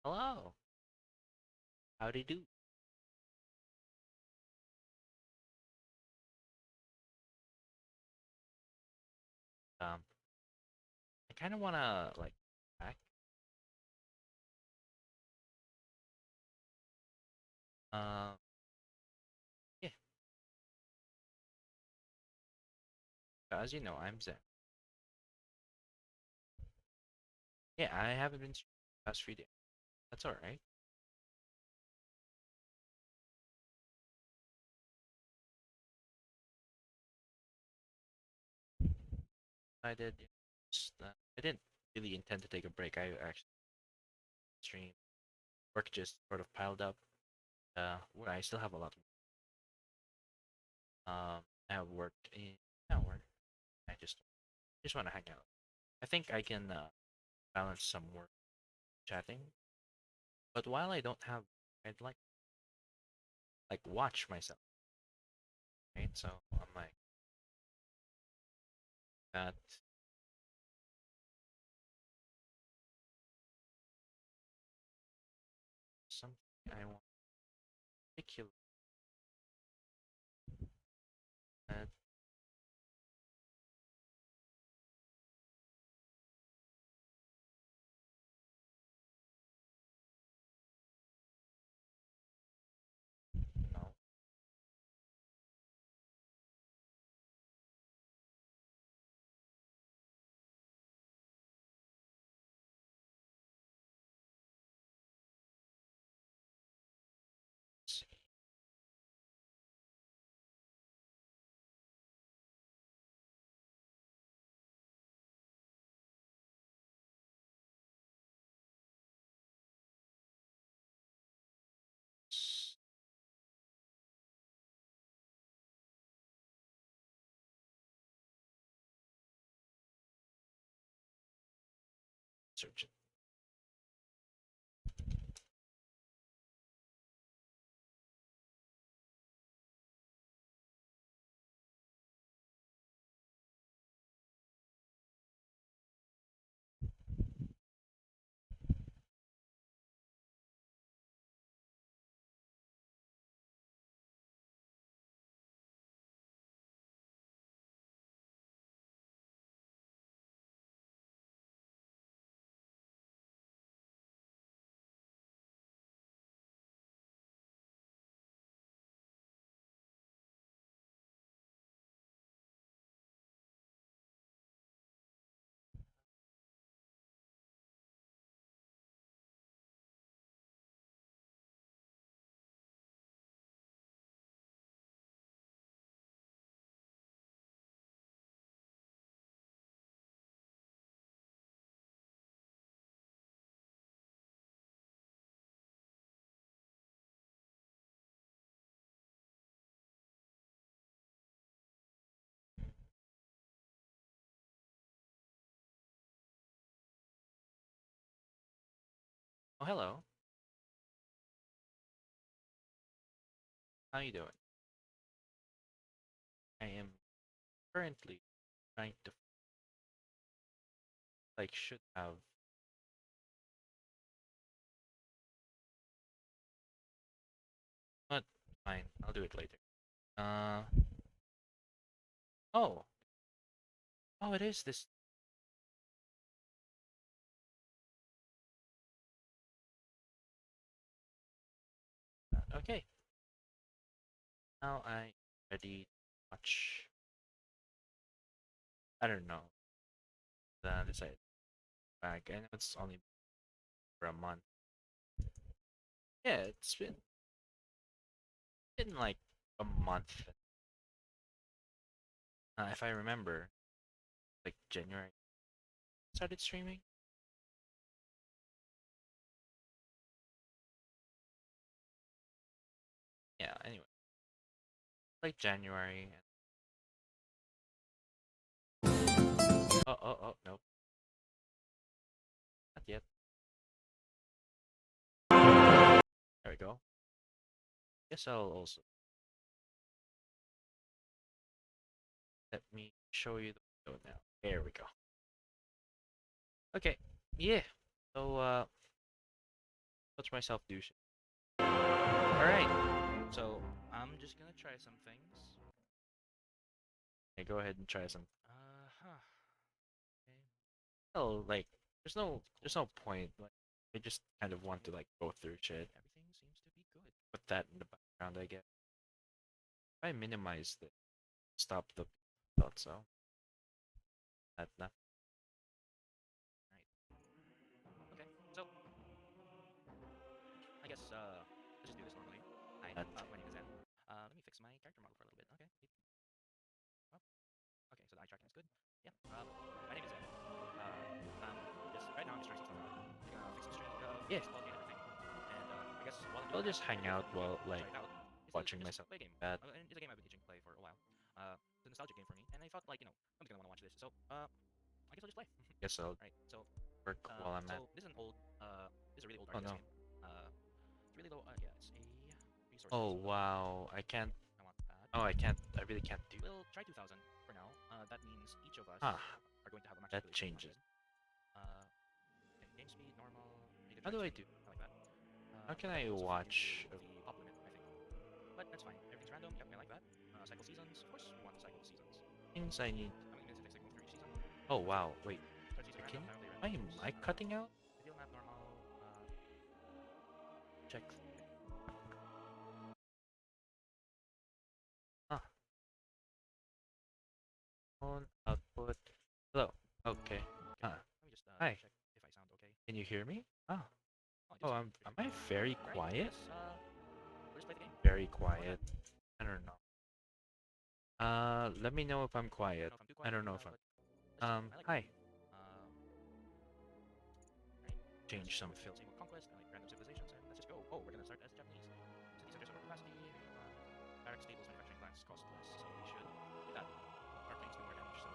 Hello. Howdy do. Um, I kind of wanna like back. Um, yeah. As you know, I'm Zen. Yeah, I haven't been streaming the past few days. That's all right. I did. I didn't really intend to take a break. I actually stream. Work just sort of piled up. Where I still have a lot. I have worked in work. I just want to hang out. I think I can balance some work chatting. But while I don't have, I'd like watch myself. Right. So I'm like that. Something I want particular that no search it. Oh, hello. How you doing? I am currently trying to should have. But fine, I'll do it later. Uh oh. Oh, it is this. Okay. Now I ready to watch. I don't know. Decide back. I know it's only for a month. Yeah, it's been like a month. If I remember, like January started streaming. Yeah. Anyway, like January. Oh, nope, not yet. There we go. Guess I'll also let me show you the window now. There we go. Okay. Yeah. So Touch myself douche. Alright. So I'm just gonna try some things. Okay, go ahead and try some. Huh. Okay. Oh, like there's no point. Like I just kind of want to like go through shit. Everything seems to be good. Put that in the background, I guess. If I minimize the stop the thought so. That. Right. Okay. So I guess let's just do this normally. Hi, my name is Zen. Let me fix my character model for a little bit. Okay. Oh, okay. So the eye tracking is good. Yeah. My name is Zen. Just right now I'm just trying some stuff out. I'm gonna fix the string, yeah, quality and everything. And I guess while I'm doing I'll just hang out while like watching myself play a game. And it's a game I've been itching to play for a while. It's a nostalgic game for me, and I thought like I'm gonna want to watch this. So I guess I'll just play. Guess I'll right. So work while I'm at. So this is an old this is a really old RTS game. It's really low. Yeah, it's a resource. Oh wow, I can't. I want that. Oh, I can't. I really can't do. We'll try 2000 for now. That means each of us are going to have a max. That changes. Okay, game speed normal. How do I do? I like that. How can I watch? The pop limit, I think. But that's fine. Everything's random. Yep, I like that. Cycle seasons. Of course, we want to cycle the seasons. Things I need. I mean, it's like for each season. Oh wow, wait. Can my mic cutting out? Reveal map normal. Check. Huh. On output. Hello. Okay. Let me just hi. Check if I sound okay. Can you hear me? Oh. Oh, am I very quiet? We'll just play the game. Very quiet. I don't know. Let me know if I'm quiet. I don't know if I'm. Hi. Change some field. Conquest. I like random civilizations, and let's just go. Oh, we're gonna start as Japanese. City centers over capacity. Barracks, stables, manufacturing plants cost less, so we should do that. Arcanes do more damage, so.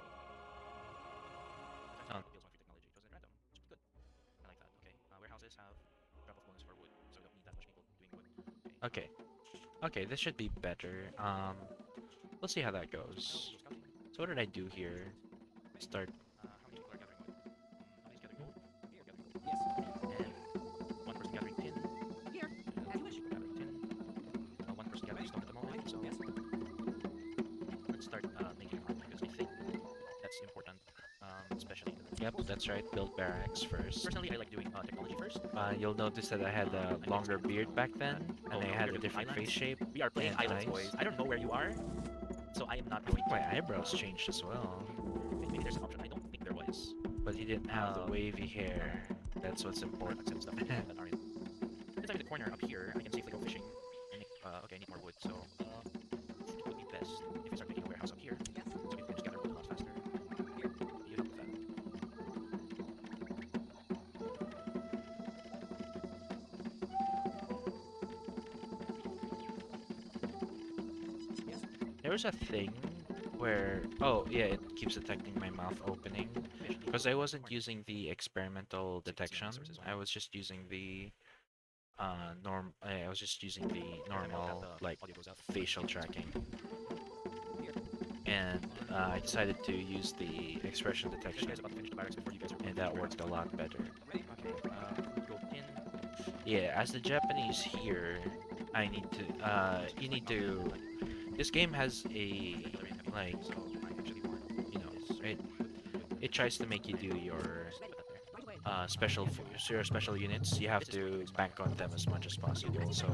Deals one free technology. It wasn't random. It's good. I like that. Okay. Warehouses have drop off bonus for wood, so we don't need that much people doing wood. Okay. Okay, this should be better. Let's see how that goes. So what did I do here? Start. How many people are gathering wood? Nobody's gathering wood. Here, gathering wood. Yes. And one person gathering tin. Here, as you wish. Gathering tin. One person gathering stone at the moment. So yes. Let's start making an army because I think that's important. Especially. Yep, that's right. Build barracks first. Personally, I like doing technology first. You'll notice that I had a longer beard back then, and I had a different face shape. We are playing Islands, boys. I don't know where you are, so I am not going to. My eyebrows changed as well. Maybe there's an option. I don't think there was. But he didn't have the wavy hair. That's what's important. And stuff that aren't. Since I'm in the corner up here, I can safely go fishing. Okay, I need more wood, so it would be best if I start making a warehouse up here. Yes. So we can just gather wood a lot faster. Here, you help with that. There was a thing where oh yeah, it keeps detecting my mouth opening because I wasn't using the experimental detection. I was just using the I was just using the normal like facial tracking, and I decided to use the expression detection, and that worked a lot better. Yeah, as the Japanese here, I need to you need to. This game has a like it tries to make you do your special units. You have to bank on them as much as possible. So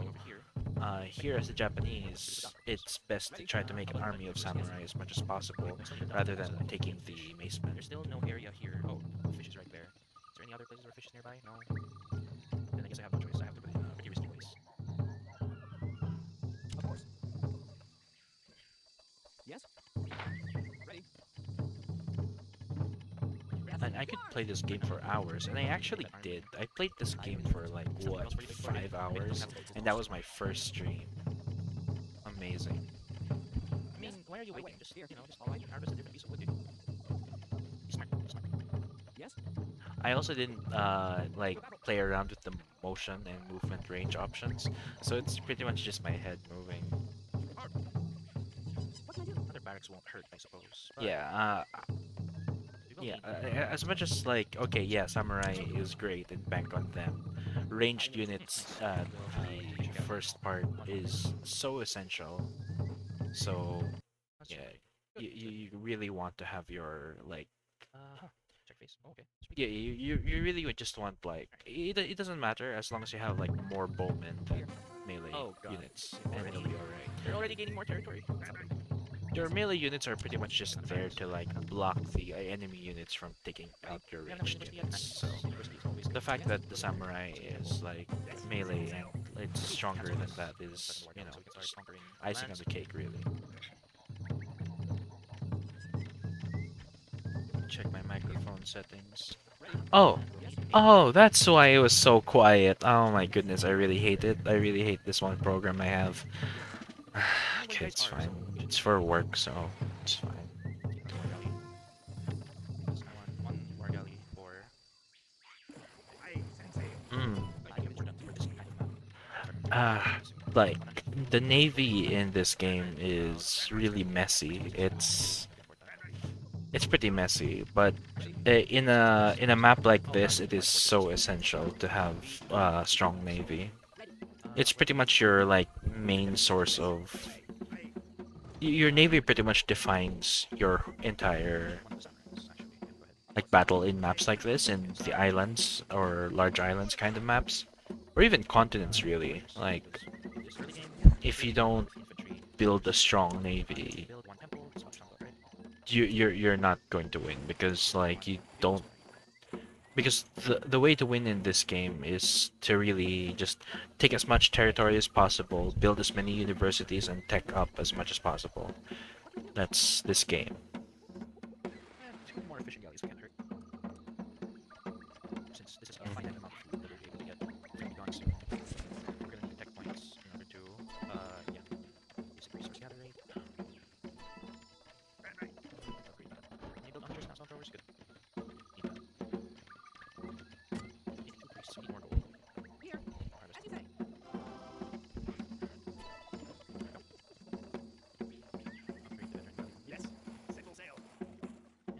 here as the Japanese, it's best to try to make an army of samurai as much as possible rather than taking the macemen. There's still no area here. Oh, fish is right there. Is there any other places where fish is nearby? No. Then I guess I have no choice. I have to put it in a pretty risky place. Of course. Yes. Ready. And I could play this game for hours, and I actually did. I played this game for like what, 5 hours, and that was my first stream. Amazing. I mean, why are you waiting? Just just harvest a different piece of wood, dude. Be smart. Be smart. Yes. I also didn't like play around with the motion and movement range options, so it's pretty much just my head moving. What can I do? Other barracks won't hurt, I suppose. Yeah. Yeah, as much as like, okay, yeah, samurai is great and bank on them. Ranged units, the first part is so essential. So yeah, you really want to have your like, yeah, you really would just want like it doesn't matter as long as you have like more bowmen than melee units, and you'll be alright. They're already gaining more territory. Your melee units are pretty much just there to like block the enemy units from taking out your We have enough ranged university units. and So university is always the good. fact that the samurai is like melee and it's stronger than that is, you know, So we can start just conquering icing on lands. the cake, really. Check my microphone settings. Oh, oh, that's why it was so quiet. Oh my goodness, I really hate it. I really hate this one program I have. Okay, it's fine. It's for work, so it's fine. Because I want one war galley for Mm. item important for this kind of map. Ah, like the navy in this game is really messy. It's pretty messy, but in a map like this, it is so essential to have a strong navy. It's pretty much your like main source of your navy pretty much defines your entire One of the samurais, actually. Yeah, go ahead. like battle in maps like this, in the islands or large islands kind of maps, or even continents really. Like This early game, if you really don't infantry. build a strong navy, Build one temple, this one strong right? you're not going to win because like you don't, because the way to win in this game is to really just take as much territory as possible, build as many universities, and tech up as much as possible. That's this game. Two more fishing galleys can't hurt. Since this is a finite amount of food that we'll be able to get, it's gonna be gone soon. We're gonna need tech points in order to, yeah, basic resource gather rate. Upgrade that. Can I build hunters and assault throwers? Good. Need that. 82 priests, we need more gold. Harvest. There we go. Upgrade the veteran galleon.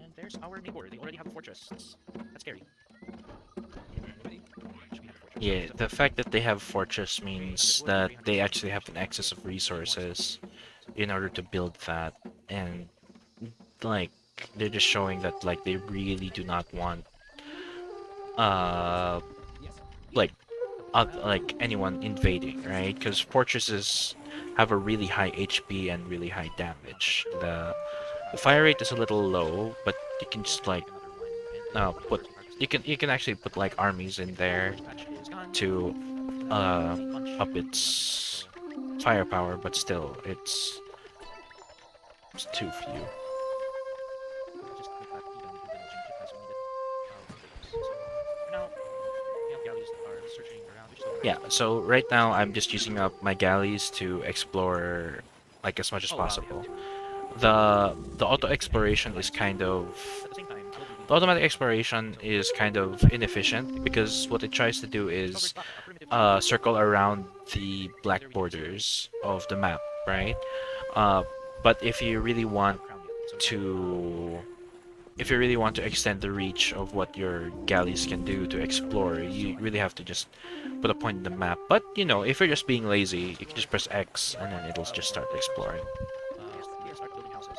And there's our neighbor. They already have a fortress. That's scary. Should we have a fortress? Yeah, the fact that they have fortress means that they actually have an excess of resources in order to build that, and like they're just showing that like they really do not want uh like like anyone invading, right? Because fortresses have a really high HP and really high damage. The fire rate is a little low, but you can just like put you can actually put like armies in there to uh up its firepower, but still it's too few. Just make that even and then change it as we need it. So for now, we have galleys that are searching around. We're just going Yeah, around. so right now I'm just using up my galleys to explore like as much as Oh wow, they have possible. two. The auto exploration is kind of At the same time, build the leading. automatic exploration is kind of inefficient because what it tries to do Discovered is a primitive city. circle around the black There we can see borders of the map, right? Uh, but if you really want not crowned yet, so to if you really want to extend the reach of what your galleys can do to explore, you really have to just put a point in the map. But you know, if you're just being lazy, you can just press X and then it'll just start exploring. we can start building houses.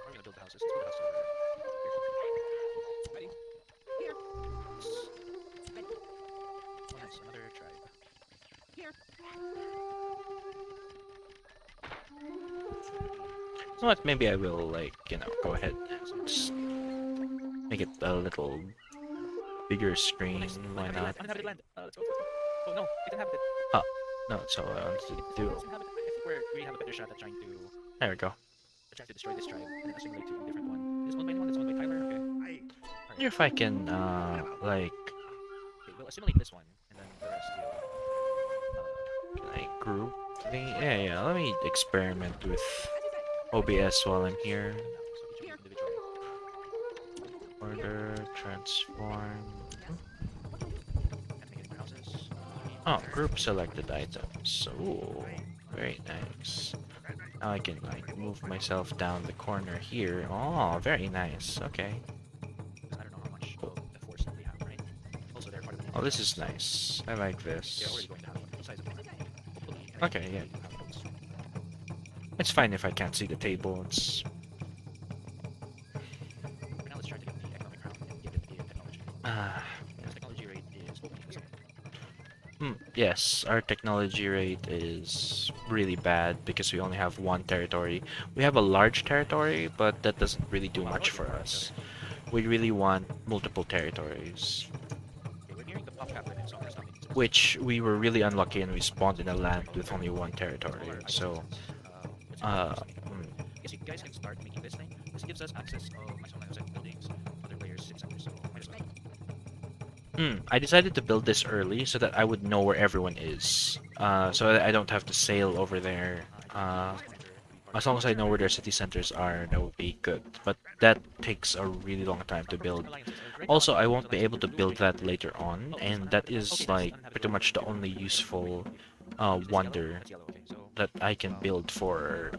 We're gonna build the houses. Let's build the houses over here. Oh, nice, another tribe. You know what? Maybe I will like go ahead and just make it a little bigger screen. Nice. Why not? Uninhabited land. Let's go. Let's go. Oh no, it's inhabited. Oh no, so I wanted to do. It's inhabited. I think we have a better shot at trying to There we go. destroy this tribe and then assimilate to a different one. This owned by anyone? That's owned by Tyler. Okay. I wonder if I can like Okay, we'll assimilate this one and then the rest will. can I group the yeah. Let me experiment with OBS while I'm here. Them now. So each of these individually. Order, transform. And make it into houses. Oh, group selected items. Ooh, very nice. Now I can like move myself down the corner here. Oh, very nice. Okay. Because I don't know how much of the force that they have, right? Also, they're part of the Oh, ninja this is class. nice. I like They're this. already going to have a sizable army. Hopefully, Okay, yeah. they do have those. It's fine if I can't see the table. It's For now, let's try to get the economic crown and give it the technology. ah. Because technology rate is hopefully the same. Yes, our technology rate is really bad because we only have one territory. We have a large territory, but that doesn't really Oh do wow, much we're for already us. fighting each other. We really want multiple territories, Okay, we're nearing the pop cap limit, so I'm gonna stop making citizens. which we were really unlucky and we spawned in a land Oh, with only one so all territory. our idle So, citizens. Let's see how uh, fast we can make them. mm, I guess you guys can start making this thing. This gives us access of my homeland buildings, other players' city centers, so might as well. I decided to build this early so that I would know where everyone is. So that I don't have to sail over there. I think the East Commander will be part of As the long as I alliance. know where their city centers are, that would be good. But that takes a really long time to Proposing build. alliances. Right now, I'm Also, not I proposing won't be alliances able with to blue or build green. that later on, Oh, this is and that uninhabitable. is Okay, nice. like pretty Uninhabitable. much the Beautiful. only Beautiful. useful Is this yellow? wonder That's yellow. Okay, so that I can wow. build for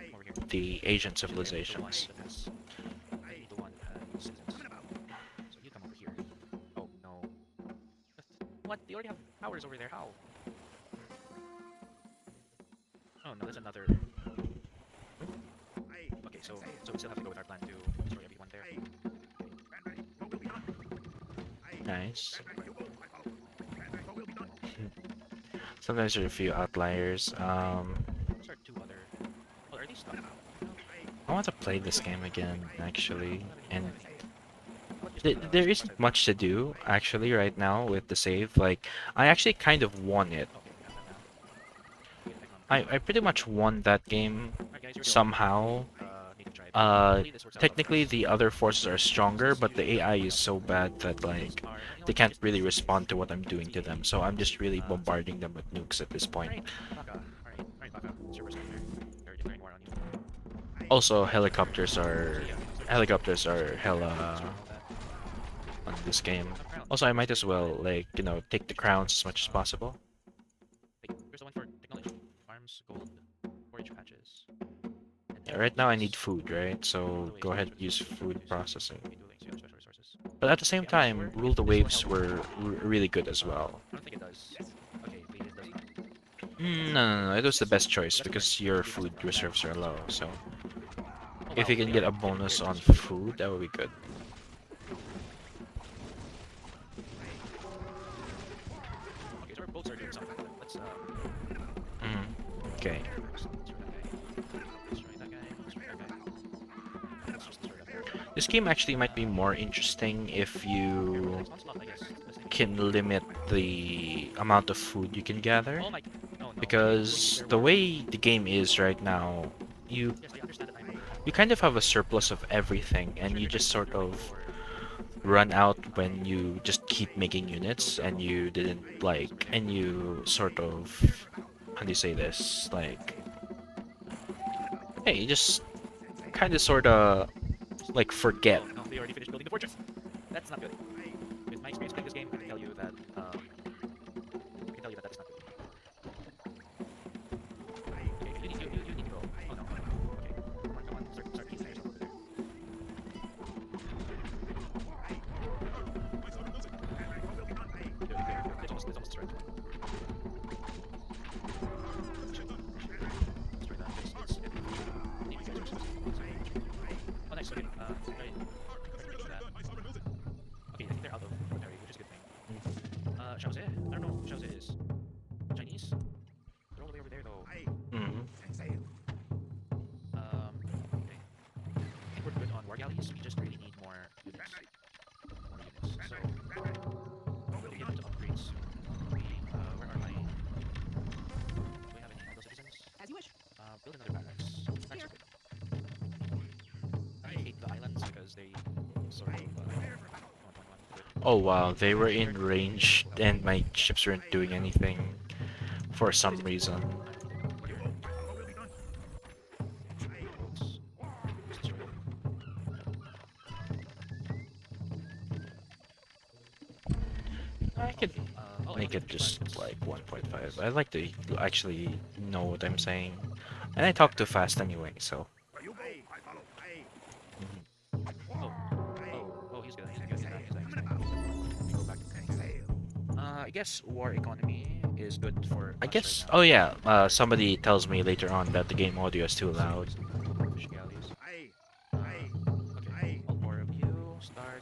Come over here. the Asian You are the one civilizations. that has. You the one that has citizens. So you come over here. Oh no. What? They already have powers over there. How? Oh no, that's another. Okay, so we still have to go with our plan to destroy everyone there. Nice. Sometimes there are a few outliers. Those are two other. Oh, are these stuck? No. I want to play this game again, actually, I don't and have any. What just there six isn't outside? much to do actually right now with the save. Like, I actually kind of won it. Okay, we have that now. We get economic I crown. pretty much won that game Alright guys, you're the only somehow. native tribe. Uh, Hopefully this works out well for Technically us. the other forces are stronger, Since but the usually AI what is happens so is bad that those like are you know they what, let me can't just really use respond to what I'm the doing to them. So I'm just really bombarding them with nukes at this point. Alright, Baka. Alright, Baka. It's your first time there. They're declaring war on you. Also, So yeah, so this helicopters are destroy hella all that. on this game. Enough crown. Also, I might Destroy as all well that. like take the crowns as much as possible. Wait, here's the one for technology. Arms, gold, forage patches. And Yeah, right now I need tools. food, right? Rule So the waves, go you ahead gather and use resources. food Produce. processing. Okay, dueling, so you have special resources. But at the same Okay, I'm not time, sure rule if the this will waves help. were really good as well. I don't think it does. Okay, wait, it does not. No, it was the best choice Lesson learned. because We your should do food lesson learned. reserves are low. So Oh if wow, you can they get are a getting bonus very on close. food, that would be good. Okay, so our boats are doing something. Let's Mm, okay. first destroy that guy. Destroy that guy. Let's just destroy that guy. This game actually might be more interesting if Okay, you next onslaught, I guess. This thing. can limit the amount of food you can gather. Oh my. No, no. Because Nuclear the war. way the game is right now, you Yes, I understand that I'm a. you kind of have a surplus of everything, and you just sort of run out when you just keep making units, and you didn't like, and you sort of, how do you say this? Like, hey, you just kind of sort of like forget. Oh no, they already finished building the fortress. That's not good. With my experience playing this game, I can tell you that that is not good. Okay, you need to go. Oh no, no, no. Okay, come on, start keeping yourself over there. Good, good, good. It's almost destroyed. Destroy that. It's maybe you guys are supposed to. Oh, nice. Okay. Right. That. Okay, I think they're out of military, which is a good thing. Shaoze? I don't know who Shaoze is. Chinese? They're all the way over there, though. Mhm. Okay. I think we're good on war galleys. We just really need more units. More units. So, we get into upgrades. Where are my... Do we have any idle citizens? As you wish. Build another barracks. That's good. I hate the islands because they sort of... Oh wow, they were in range, and my ships weren't doing anything for some reason. I could make it just like 1.5. I'd like to actually know what I'm saying. And I talk too fast anyway, so. Oh, he's good. He's good. He's good. He's good. Let me go back. I guess war economy is good for I us guess. right now. Oh yeah. Somebody tells me later on that the game audio is too loud. Fish galleys. Okay, all four of you start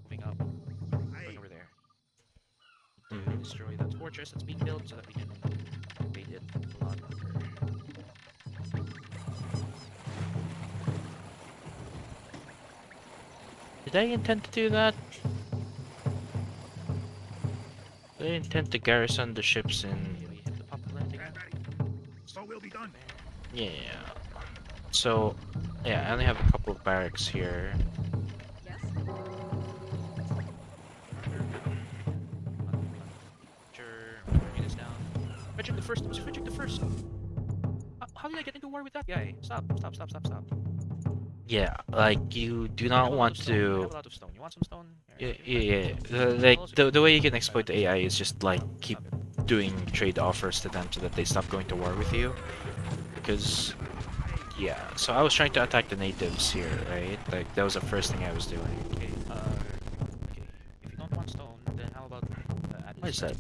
moving up, going over there to Mhm. destroy that fortress that's being built so that we can invade it a lot quicker. Did I intend to do that? Did I intend to garrison the ships in? Okay, we hit the populate again. There. Yeah. So, yeah, I only have a couple of barracks here. Sure, bring this down. Frederick the First. It was Frederick the First. How did I get into war with that guy? Stop! Stop! Stop! Stop! Stop! Yeah, like you do I not have a lot want of stone. I to. have a lot of stone. You want some stone? Yeah, Here, yeah, here, yeah. I'll Like also the give way you you can 500 exploit the stone. AI is just like keep Stop it. doing trade offers to them so that they stop going to war with you. Because yeah, so I was trying to attack the natives here, right? Like that was the first thing I was doing. Okay, okay. If you don't want stone, then how about adding What is that?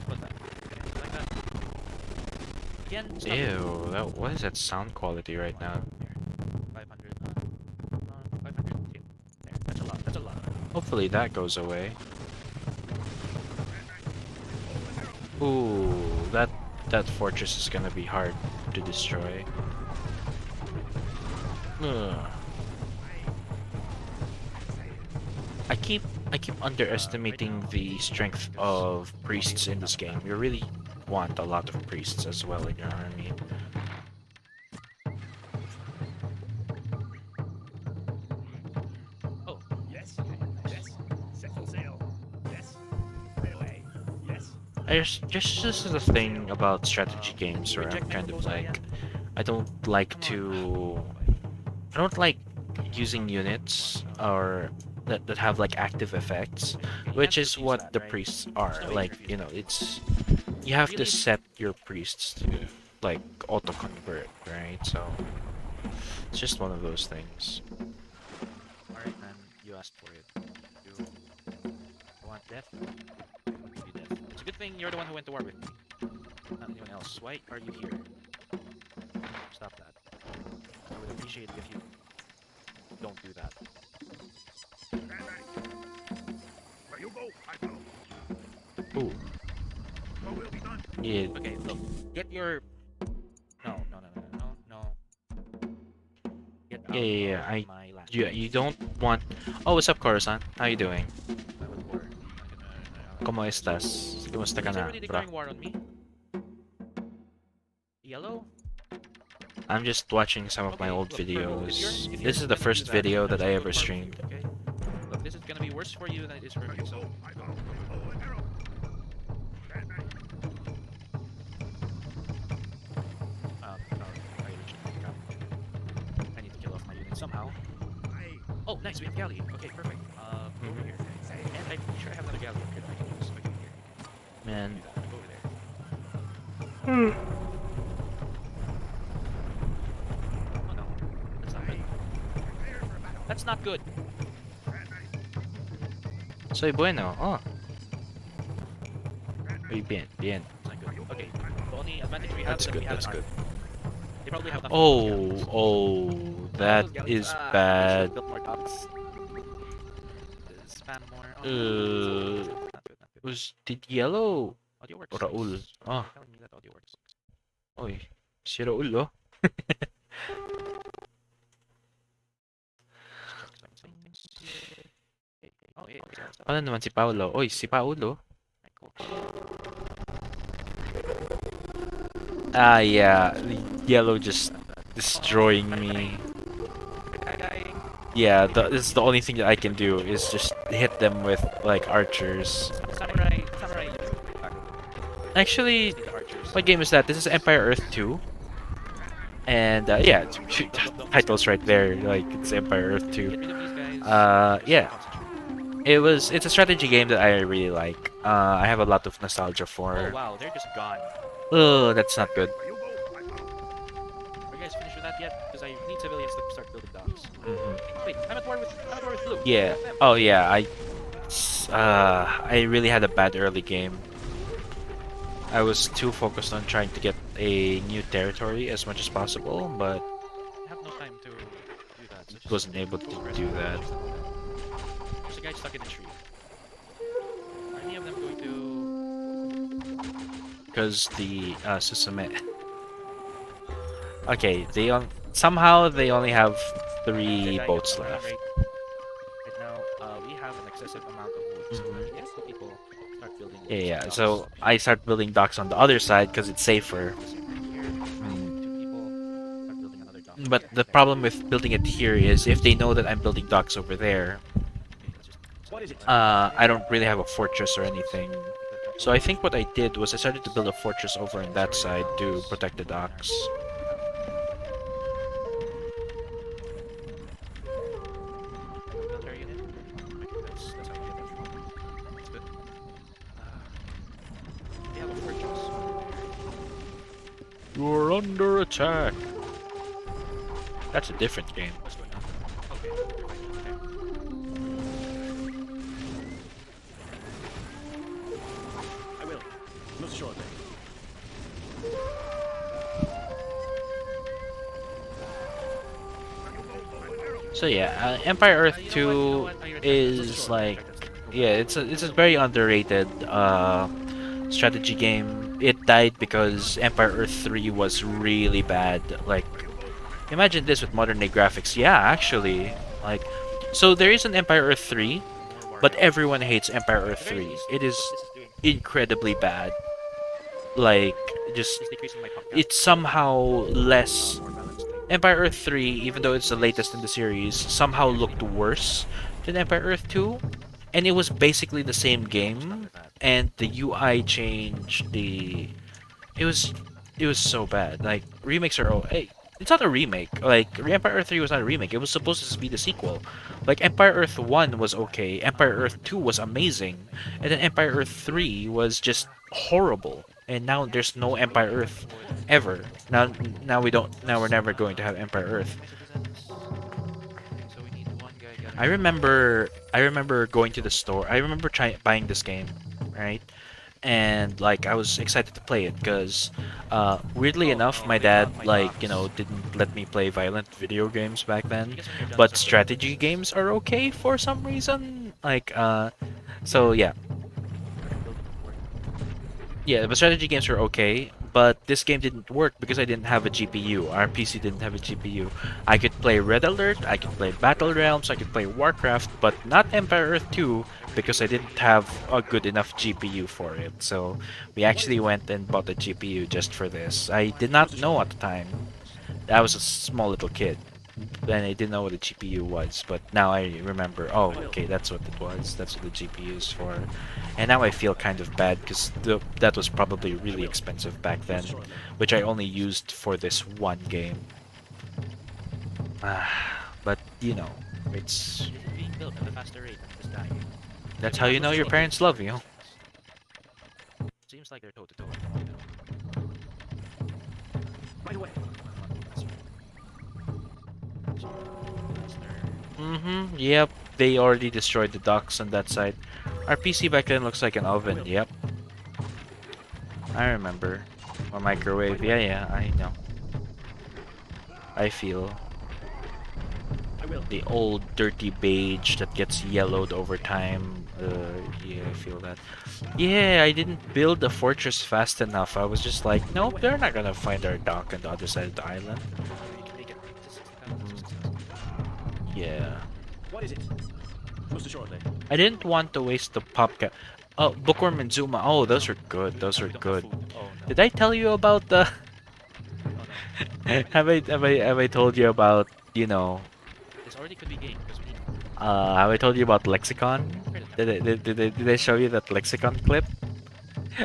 Put that. Okay, like that. Again, stop it. Ew, what is that sound quality right now? There. 500. 500. Okay. There. That's a lot. That's a lot. Hopefully that goes away. Ooh, that fortress is gonna be hard to destroy. Ugh. I keep underestimating the strength of priests in this game. You really want a lot of priests as well in your army. Oh, Yes. okay. Nice. Yes. Set full sail. Yes. Away. Yes. This is the thing about strategy games where I'm Reject my kind of proposal like again. I don't like Come to on. I don't like using units or that have like active effects, Okay, you which can't is refuse what that, the right? priests There's are. no way you Like, can refuse you know, that. it's you have to Really? set your priests to like auto convert, right? So it's just one of those things. Alright, man. You asked for it. You want death? I'll give you death. It's a good thing you're the one who went to war with me. Not anyone else. Why are you here? Stop that. I would appreciate it if you don't do that. Where you go, I follow. Ooh, What will be done? yeah, Okay, look. Get your... No. Get out yeah. of my land. You don't want. Oh, what's up, Coruscant? How you doing? I would war. ¿Cómo estás? ¿Cómo está ka He's na, already bro? declaring war on me. Yellow? I'm just watching some of my Okay, old look, purple. videos. If you're This is the gonna do first video that just I go ever to war with me, streamed. Okay? Look, this is gonna be worse for you than it is for me, so... I follow. Bow and arrow. Stand back. I need to kill off my unit somehow. Aye. Oh, nice, we have galley. Okay, perfect. Go over here. And I'm pretty sure I have another galley up here that I can use. Okay, here. Man, Do that. Go over there. Oh no. That's not good. Prepare for battle. That's not good. Stand ready. soy bueno. Oh, Stand muy ready. bien, bien. It's not good. Okay. The only advantage we have That's is that good. we have That's an good. army. They probably have nothing but galleys. Oh, that is bad. Built more docks. Spam more. Oh, Uh, not good, not good. was did yellow? Audio works. Raul. Nice. Ah. You're telling me that audio works. Oy, si Raul, oh. Check some things here. Okay. Oh, yeah. Okay, that's Ano naman si Paolo? Oy, si Paolo. right, cool. Ah, yeah. Yellow just destroying me. Yeah, this is the only thing that I can do is just hit them with like archers. Samurai. Actually, The archers. what game is that? This is Empire Earth 2. And yeah, titles right there. Like it's Empire Earth 2. Get rid of these guys. Yeah. Concentrate. It's a strategy game that I really like. I have a lot of nostalgia Oh for. wow, they're just gone. Oh, that's not good. Where you go, I follow. docks. Mhm. Wait, I'm at war with blue. Yeah. Damn. Oh yeah. I really had a bad early game. I was too focused on trying to get a new territory as much as possible, but I have no time to do that. So just wasn't able to progress do forward. that There's a guy stuck in a tree. Are any of them going to? because the Susume. Okay, somehow they only have They're 3 dying at boats an alarming left. rate. Right now, we have an excessive amount of wood, so Mhm. yes, the people start building Yeah, some yeah. docks. So I start building docks on the other side because it's safer. The same thing here. Mm. Two people start building another dock. But Here, the there. problem with building it here is if they know that I'm building docks over there, Okay, let's just. What is it? I don't really have a fortress or anything. So I think what I did was I started to build a fortress over on that side to protect the docks. Military unit. Okay, that's how you get that from. That's good. They have a fortress over there. You're under attack. That's a different game. What's going on? Okay, they're fighting. I will. Most shortly. So yeah, Empire Earth 2 is like, yeah, it's a very underrated strategy game. It died because Empire Earth 3 was really bad. Like, imagine this with modern day graphics. Yeah, actually, like, so there is an Empire Earth 3, but everyone hates Empire Earth 3. It is This is doing. incredibly bad. Like, just It's decreasing my pump count. it's somehow less. More balanced thing. Empire Earth 3, even though it's the latest in the series, somehow looked worse than Empire Earth 2, and it was basically the same game, and the UI changed. It was so bad. Like, remakes are hey, it's not a remake. Like, Empire Earth 3 was not a remake. It was supposed to be the sequel. Like, Empire Earth 1 was okay, Empire Earth 2 was amazing, and then Empire Earth 3 was just horrible. And now there's no Empire Earth ever. Now we don't. Now we're never going to have Empire Earth. So we need one guy getting. I remember going to the store. I remember buying this game, right? And like I was excited to play it because weirdly enough, my dad didn't let me play violent video games back then. But strategy games are okay for some reason. So yeah, yeah, but strategy games were okay, but this game didn't work because I didn't have a GPU. Our PC didn't have a GPU. I could play Red Alert, I could play Battle Realms, I could play Warcraft, but not Empire Earth 2 because I didn't have a good enough GPU for it. So we actually went and bought a GPU just for this. I did not know at the time. I was a small little kid. And I didn't know what a GPU was, but now I remember, oh, okay, that's what it was. That's what the GPU is for. And now I feel kind of bad because that was probably really expensive back then, which I only used for this one game. But, it's It is being built at a faster rate than it is dying. that's how you know your parents love you. Seems like they're toe to toe. Right away. Mm-hmm, yep, they already destroyed the docks on that side. Our PC back then looks like an oven, yep. I remember. A microwave, yeah, I know. I feel I will. the old dirty beige that gets yellowed over time. Yeah, I feel that. Yeah, I didn't build the fortress fast enough. I was just like, nope, they're not gonna find our dock on the other side of the island. You can make it to 60,000. Yeah. What is it? Most shortly. I didn't want to waste the pop cap. Oh, Bookworm and Zuma. Oh, those are good. Those are We don't have good. food. Oh no. Did I tell you about the? Oh no. have I told you about This already could be game because we need have I told you about Lexicon? credit. Did I show you that Lexicon clip?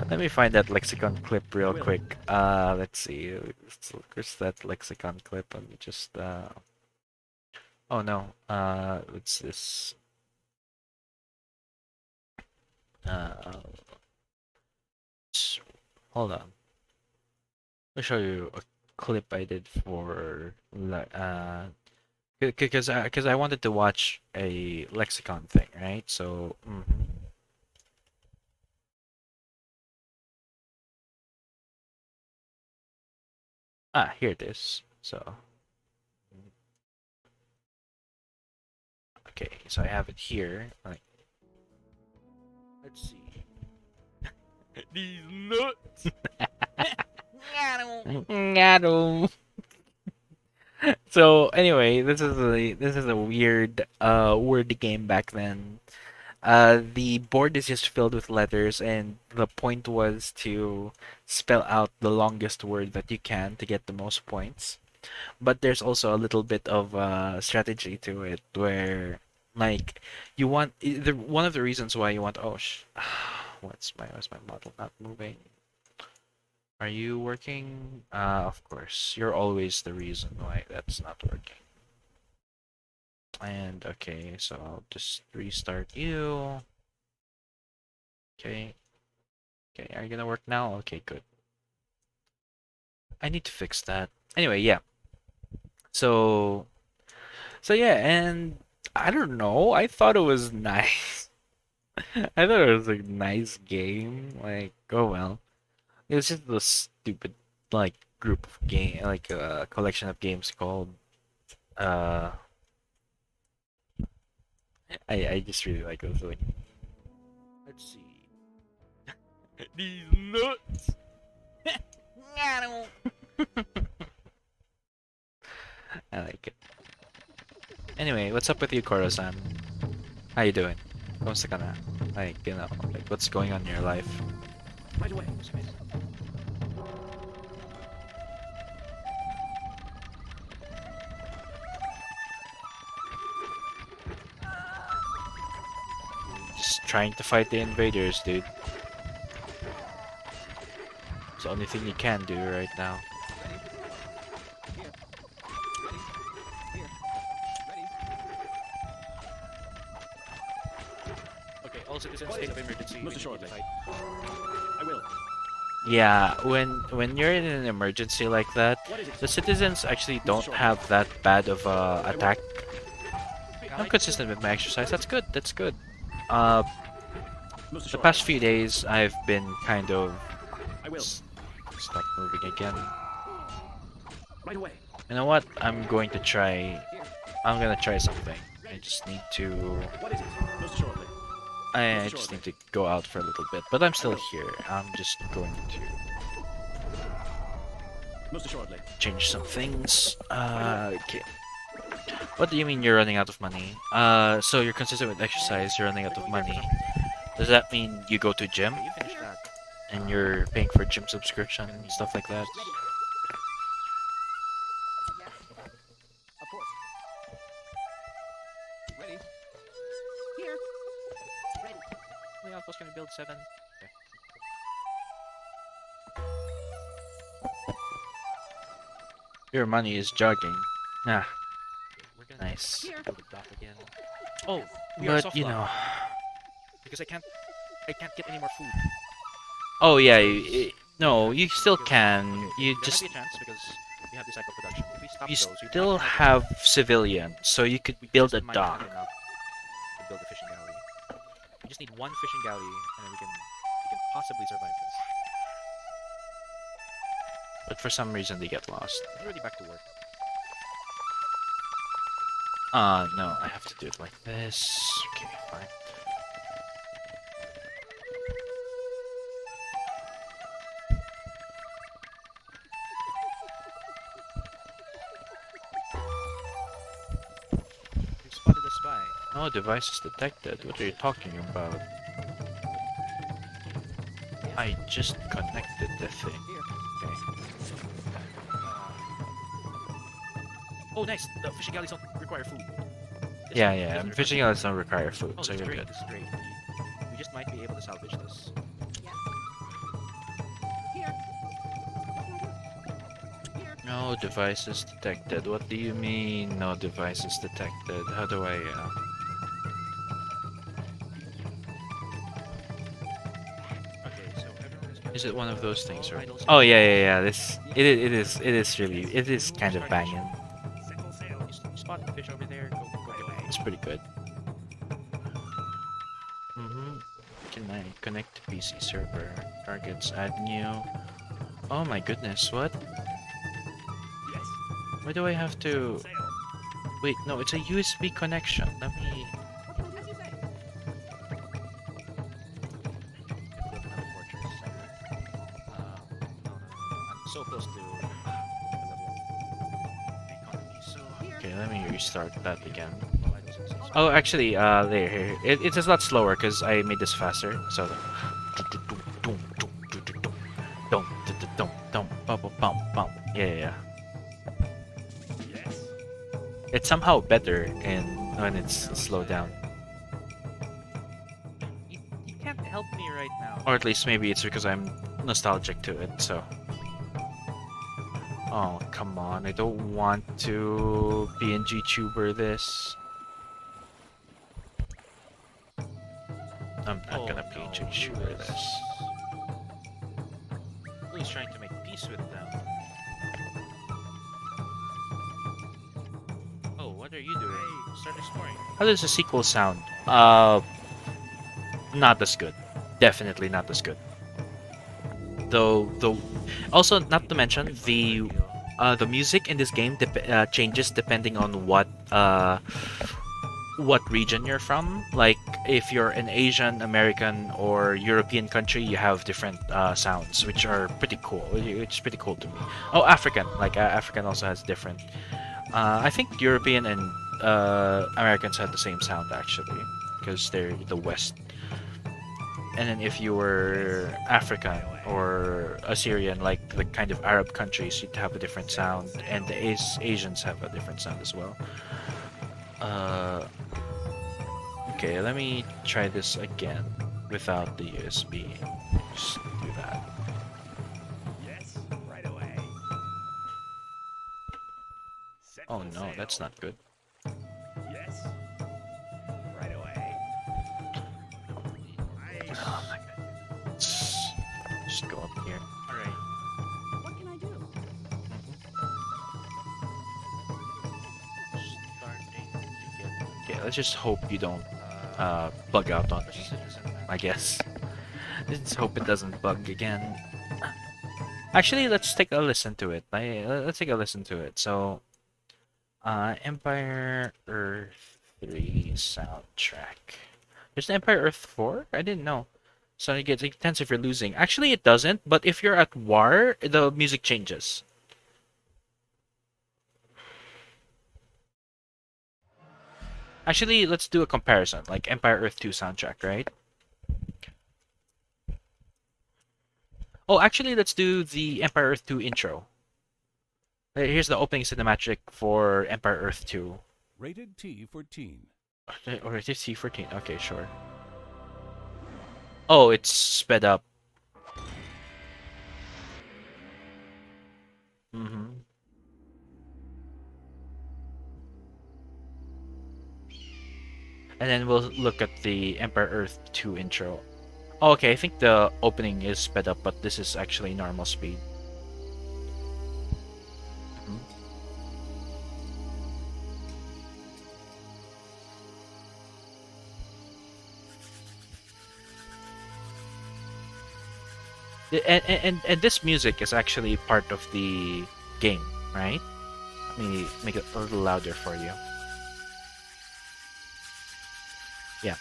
Let me find that Lexicon clip real Will. quick. Let's see. Where's that Lexicon clip? Let me just oh no. What's this? Uh, hold on. I'll show you a clip I did for Because I wanted to watch a lexicon thing, right? So, here it is. So, okay, so I have it here. Like, let's see. These nuts. Ngado. So anyway, this is a weird word game back then. The board is just filled with letters, and the point was to spell out the longest word that you can to get the most points. But there's also a little bit of strategy to it, where like one of the reasons why you want what's my model not moving? Are you working? Of course. You're always the reason why that's not working. And okay, so I'll just restart you. Okay. Okay, are you gonna work now? Okay, good. I need to fix that. Anyway, yeah. So yeah, and I don't know. I thought it was nice. I thought it was a nice game. Like, oh well. It was just a stupid like group of game, like a collection of games called uh. I just really like this. Like, let's see. These nuts. I like it. Anyway, what's up with you, Koro-san? How you doing? Kamusta ka na? Like, like what's going on in your life? Right away. Just trying to fight the invaders, dude. It's the only thing you can do right now. Okay, all citizens, state of emergency. Mr. Shortly. I will. Yeah, when you're in an emergency like that, What is it? the citizens actually don't have that bad of a attack. I'm consistent with my exercise. That's good. That's good. Mr. The Shortly. past few days I've been kind of I will. stuck moving again. Right away. You know what? I'm gonna try something. I just need to What is it? Mr. Shortly. I just need to go out for a little bit, but I'm still here. I'm just going to Mr. Shortly. change some things. Okay. What do you mean you're running out of money? So you're consistent with exercise, you're running out of money. Does that mean you go to gym Okay, you finish that. and you're paying for gym subscription and stuff like that? Of course. Ready. Here. Ready. How many outposts can we build? 7? Okay. Your money is jogging. Ah, We're gonna nice. build a dock again. Oh, we are But soft you lock, know. because I can't get any more food. Oh yeah, no, you still can. You There just might be a chance because we have this cycle production. If we stop you those, we still might have civilian, so you could we build just a might not dock. have enough to build a fishing galley. We just need one fishing galley, and then we can possibly survive this. But for some reason they get lost. We're already back to work. No, I have to do it like this. Okay, fine. We spotted a spy. No devices detected. What are you talking about? I just connected the thing. Okay. Oh, nice. The fishing galleys don't require food. This Yeah, one yeah. doesn't Fishing require guys don't require food, Oh, so this is you're great. good. This is great. We just might be able to salvage this. No devices detected. What do you mean, no devices detected? How do I, Okay, so everyone Is it one of those things, or? Idols. Oh yeah, yeah, yeah. It is really, it is kind of banging. Settle sail. You spot the fish over It's pretty good. Can I connect to PC server? Targets, add new. Oh my goodness, what? Yes. Why do I have to... Sail. Wait, no, it's a USB connection. Let me... As you say. Build another fortress. No. I'm so close to the level economy. So Okay, let me restart that again. well, I don't know. Oh, actually, there, here. It's a lot slower because I made this faster. So, yeah. Yes. It's somehow better in when it's slowed down, You can't help me right now. or at least maybe it's because I'm nostalgic to it. So, oh come on, I don't want to PNG tuber this. I'm not gonna PNG tuber this. Who's trying to make peace with them? Oh, what are you doing? Start exploring. How does the sequel sound? Not as good. Definitely not as good. Though, also not to mention the music in this game changes depending on what region you're from. Like if you're an Asian, American, or European country, you have different sounds, which are pretty cool. It's pretty cool to me. Oh, African. Like African also has different. I think European and Americans had the same sound actually, because they're the West. And then if you were African or Assyrian, like the kind of Arab countries, you'd have a different sound, and the Asians have a different sound as well. Okay, let me try this again without the USB. Just do that. Yes. Right away. Set Oh for no, sail. that's not good. Yes. Right away. Nice. Oh my goodness. Just go up here. Alright. What can I do? Starting to get Okay, let's just hope you don't bug out on the me, citizen I guess. Let's hope it doesn't bug again. Actually, let's take a listen to it. Let's take a listen to it. So, Empire Earth 3 soundtrack. There's the Empire Earth 4? I didn't know. So it gets intense if you're losing. Actually, it doesn't, but if you're at war, the music changes. Actually, let's do a comparison, like Empire Earth 2 soundtrack, right? Oh, actually, let's do the Empire Earth 2 intro. Here's the opening cinematic for Empire Earth 2. Rated T for teen. Or is it C14? Okay, sure. Oh, it's sped up. And then we'll look at the Empire Earth 2 intro. Oh, okay, I think the opening is sped up, but this is actually normal speed. And this music is actually part of the game, right? Let me make it a little louder for you. Yeah.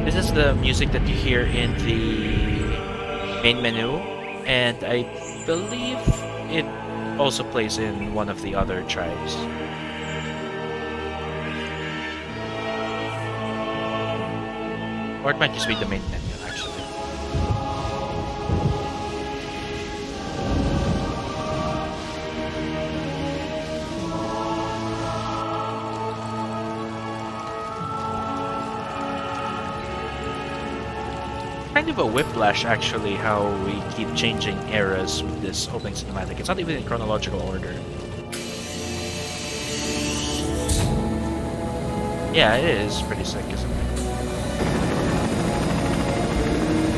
This is the music that you hear in the main menu, and I believe it also plays in one of the other tribes. Or it might just be the main menu, actually. Kind of a whiplash, actually, how we keep changing eras with this opening cinematic. It's not even in chronological order. Yeah, it is pretty sick, isn't it?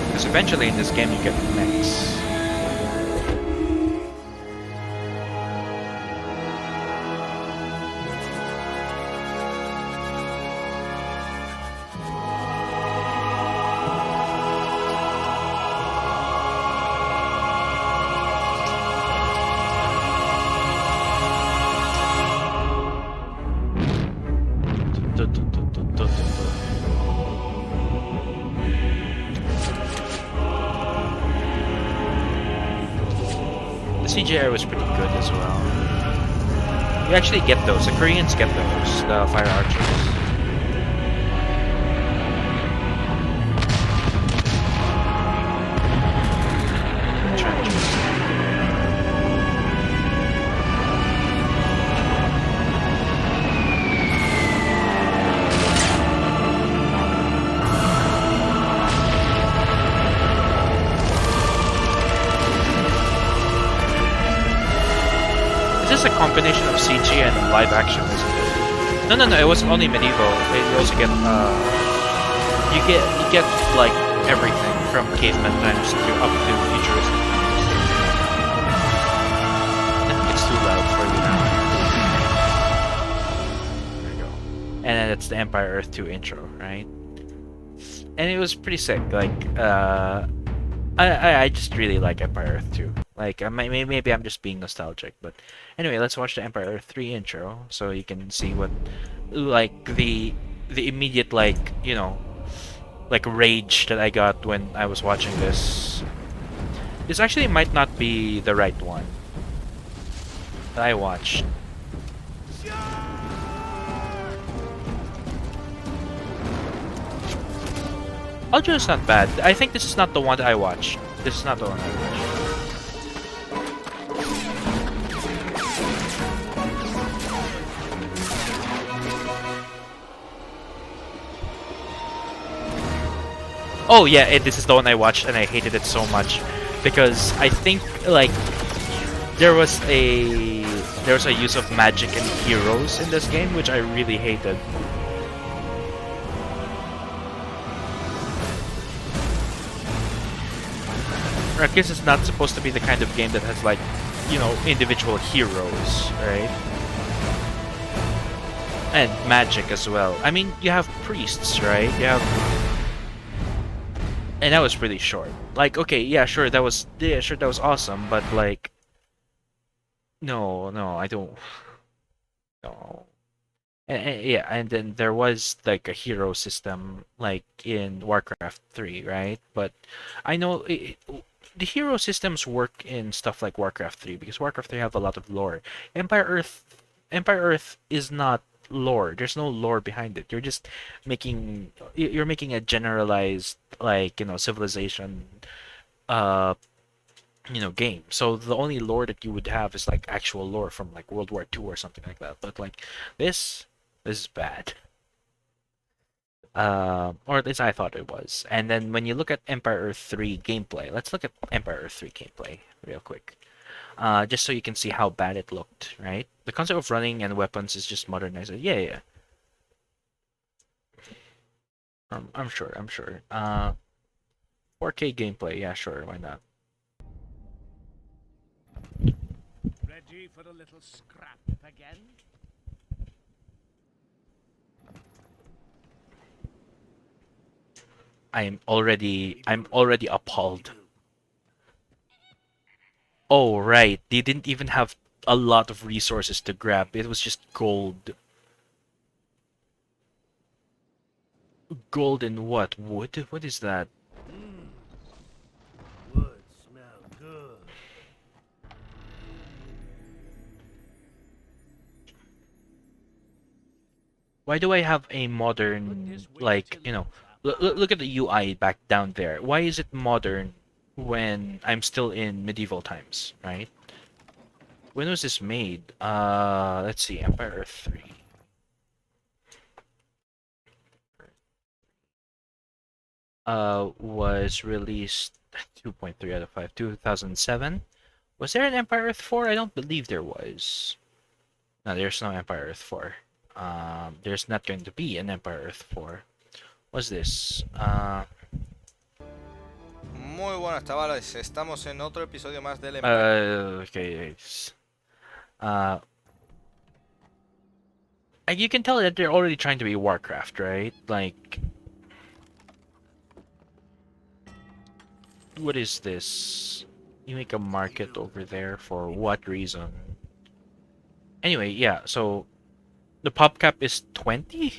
Because eventually in this game you get mechs. The CGI was pretty good as well. You actually get those. The Koreans get those. The fire archers. Trenches. Is this a combination of CG and live action, isn't it? No, no, no. It was only medieval. You also get you get like everything from caveman times to up to futuristic times. I think it's too loud for you now. There you go. And then it's the Empire Earth 2 intro, right? And it was pretty sick. Like, I just really like Empire Earth 2. Like, maybe I'm just being nostalgic, but anyway, let's watch the Empire Earth 3 intro so you can see what, like, the immediate, like, you know, like rage that I got when I was watching this. This actually might not be the right one that I watched. Audio is not bad. I think this is not the one that I watched. This is not the one I watched. Oh yeah, this is the one I watched and I hated it so much because I think like there was a use of magic and heroes in this game which I really hated. Arceus is not supposed to be the kind of game that has like, you know, individual heroes, right? And magic as well. I mean, you have priests, right? You have, and that was really short. Like, okay, yeah, sure, that was awesome, but like, no, I don't. No. Yeah, and then there was like a hero system like in Warcraft 3, right? But I know the hero systems work in stuff like Warcraft 3 because Warcraft 3 have a lot of lore. Empire Earth is not lore. There's no lore behind it. You're making a generalized like, you know, civilization you know, game. So the only lore that you would have is like actual lore from like World War II or something like that. But like this is bad. Or at least I thought it was. And then when you look at Empire Earth 3 gameplay, let's look at Empire Earth 3 gameplay real quick. Just so you can see how bad it looked, right? The concept of running and weapons is just modernized. Yeah. I'm sure. 4K gameplay, yeah, sure, why not? Ready for a little scrap again? I'm already appalled. Oh, right. They didn't even have a lot of resources to grab. It was just gold. Gold and what? Wood? What is that? Wood smell good. Why do I have a modern, like, you know, look at the UI back down there. Why is it modern when I'm still in medieval times, right? When was this made? Let's see, Empire Earth 3. Was released 2.3 out of 5, 2007. Was there an Empire Earth 4? I don't believe there was. No, there's no Empire Earth 4. there's not going to be an Empire Earth 4. What's this? Muy buenas, chavales. Estamos en otro episodio más del Empire. Okay. You can tell that they're already trying to be Warcraft, right? Like, what is this? You make a market over there for what reason? Anyway, yeah, so the pop cap is 20?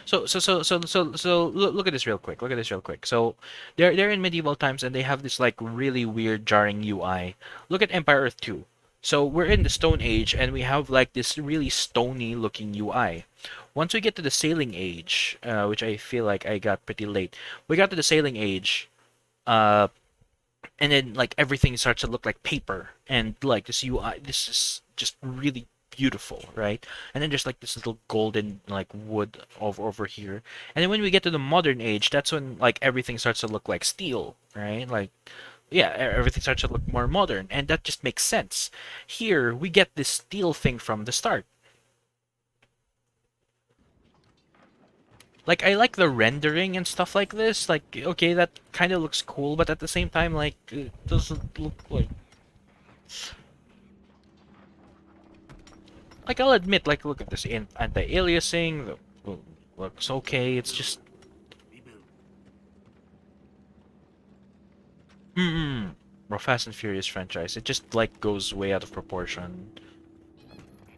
So look at this real quick. Look at this real quick. So they're in medieval times and they have this like really weird jarring UI. Look at Empire Earth 2. So we're in the Stone Age and we have like this really stony looking UI. Once we get to the Sailing Age, which I feel like I got pretty late, we got to the Sailing Age, and then like everything starts to look like paper and like this UI. This is just really beautiful, right? And then there's like this little golden like wood over here. And then when we get to the modern age, that's when like everything starts to look like steel, right? Like yeah, everything starts to look more modern, and that just makes sense. Here we get this steel thing from the start. Like I like the rendering and stuff like this. Like okay, that kind of looks cool, but at the same time like it doesn't look like I'll admit, like look at this anti-aliasing, looks okay. It's just Fast and Furious franchise. It just like goes way out of proportion.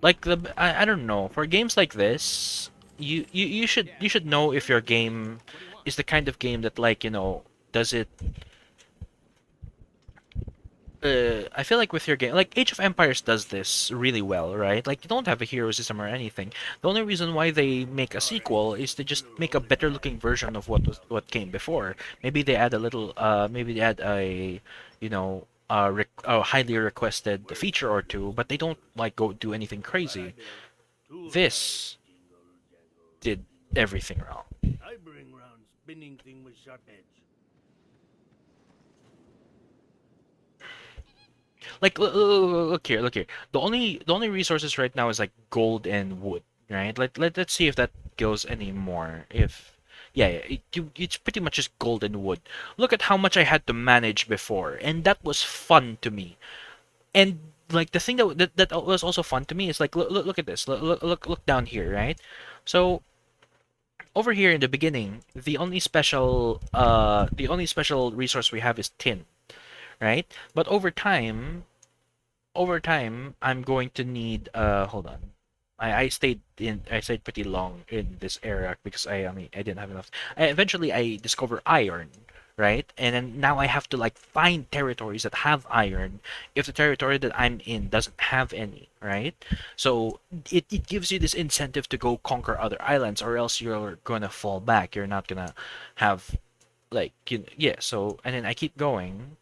Like I don't know, for games like this, you should know if your game is the kind of game that like, you know, does it I feel like with your game, like Age of Empires does this really well, right? Like you don't have a hero system or anything. The only reason why they make a sequel is to just make a better looking version of what came before. Maybe they add a little, maybe they add a, you know, a highly requested feature or two, but they don't like go do anything crazy. This did everything wrong. I bring round spinning thing with sharp edge. Like look here, look here. The only resources right now is like gold and wood, right? Let's see if that goes anymore. If yeah, it's pretty much just gold and wood. Look at how much I had to manage before, and that was fun to me. And like the thing that was also fun to me is like look at this. Look down here, right? So over here in the beginning, the only special resource we have is tin, right? But over time, I'm going to need hold on. I stayed pretty long in this area because I mean I didn't have enough. Eventually I discover iron, right? And then now I have to like find territories that have iron if the territory that I'm in doesn't have any, right? So it gives you this incentive to go conquer other islands or else you're gonna fall back. You're not gonna have like yeah, so and then I keep going.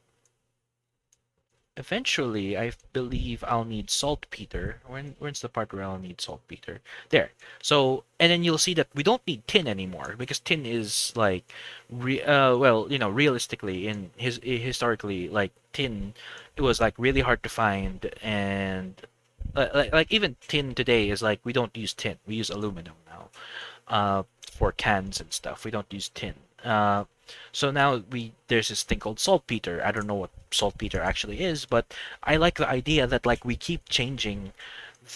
Eventually, I believe I'll need saltpeter. When's the part where I'll need saltpeter? There. So, and then you'll see that we don't need tin anymore because tin is like, well, you know, realistically, historically, like tin, it was like really hard to find, and like even tin today is like we don't use tin. We use aluminum now, for cans and stuff. We don't use tin. So now there's this thing called saltpeter. I don't know what saltpeter actually is, but I like the idea that like we keep changing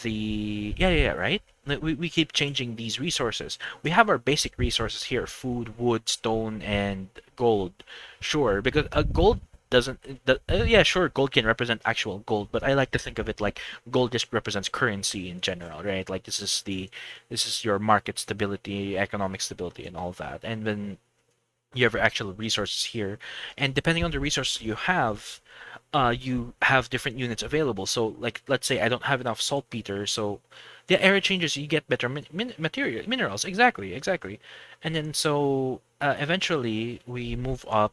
yeah, right? We keep changing these resources. We have our basic resources here: food, wood, stone, and gold. Sure, because gold doesn't yeah, sure, gold can represent actual gold, but I like to think of it like gold just represents currency in general, right? Like this is your market stability, economic stability, and all that. And then you have your actual resources here, and depending on the resources you have different units available. So like let's say I don't have enough saltpeter, so the area changes, you get better minerals. Exactly. And then so eventually we move up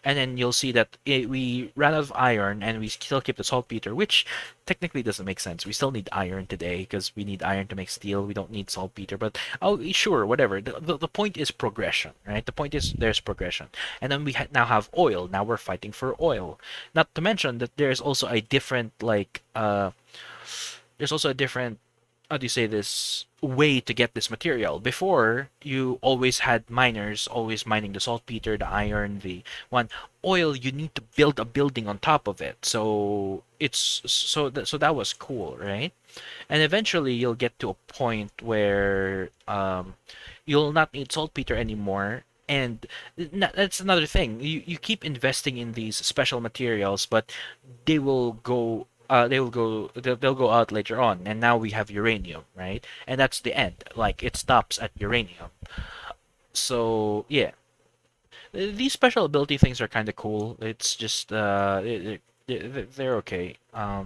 and then you'll see that we ran out of iron and we still keep the saltpeter, which technically doesn't make sense. We still need iron today because we need iron to make steel. We don't need saltpeter, but oh, sure, whatever. The point is progression, right? The point is there's progression, and then we now have oil. Now we're fighting for oil. Not to mention that there's also a different there's also a different, how do you say this, way to get this material. Before, you always had miners always mining the saltpeter, the iron, the one. Oil, you need to build a building on top of it. So it's so that was cool, right? And eventually you'll get to a point where you'll not need saltpeter anymore. And that's another thing. You keep investing in these special materials, but they will go they'll go out later on, and now we have uranium, right? And that's the end. Like, it stops at uranium. So yeah, these special ability things are kind of cool. It's just they're okay. I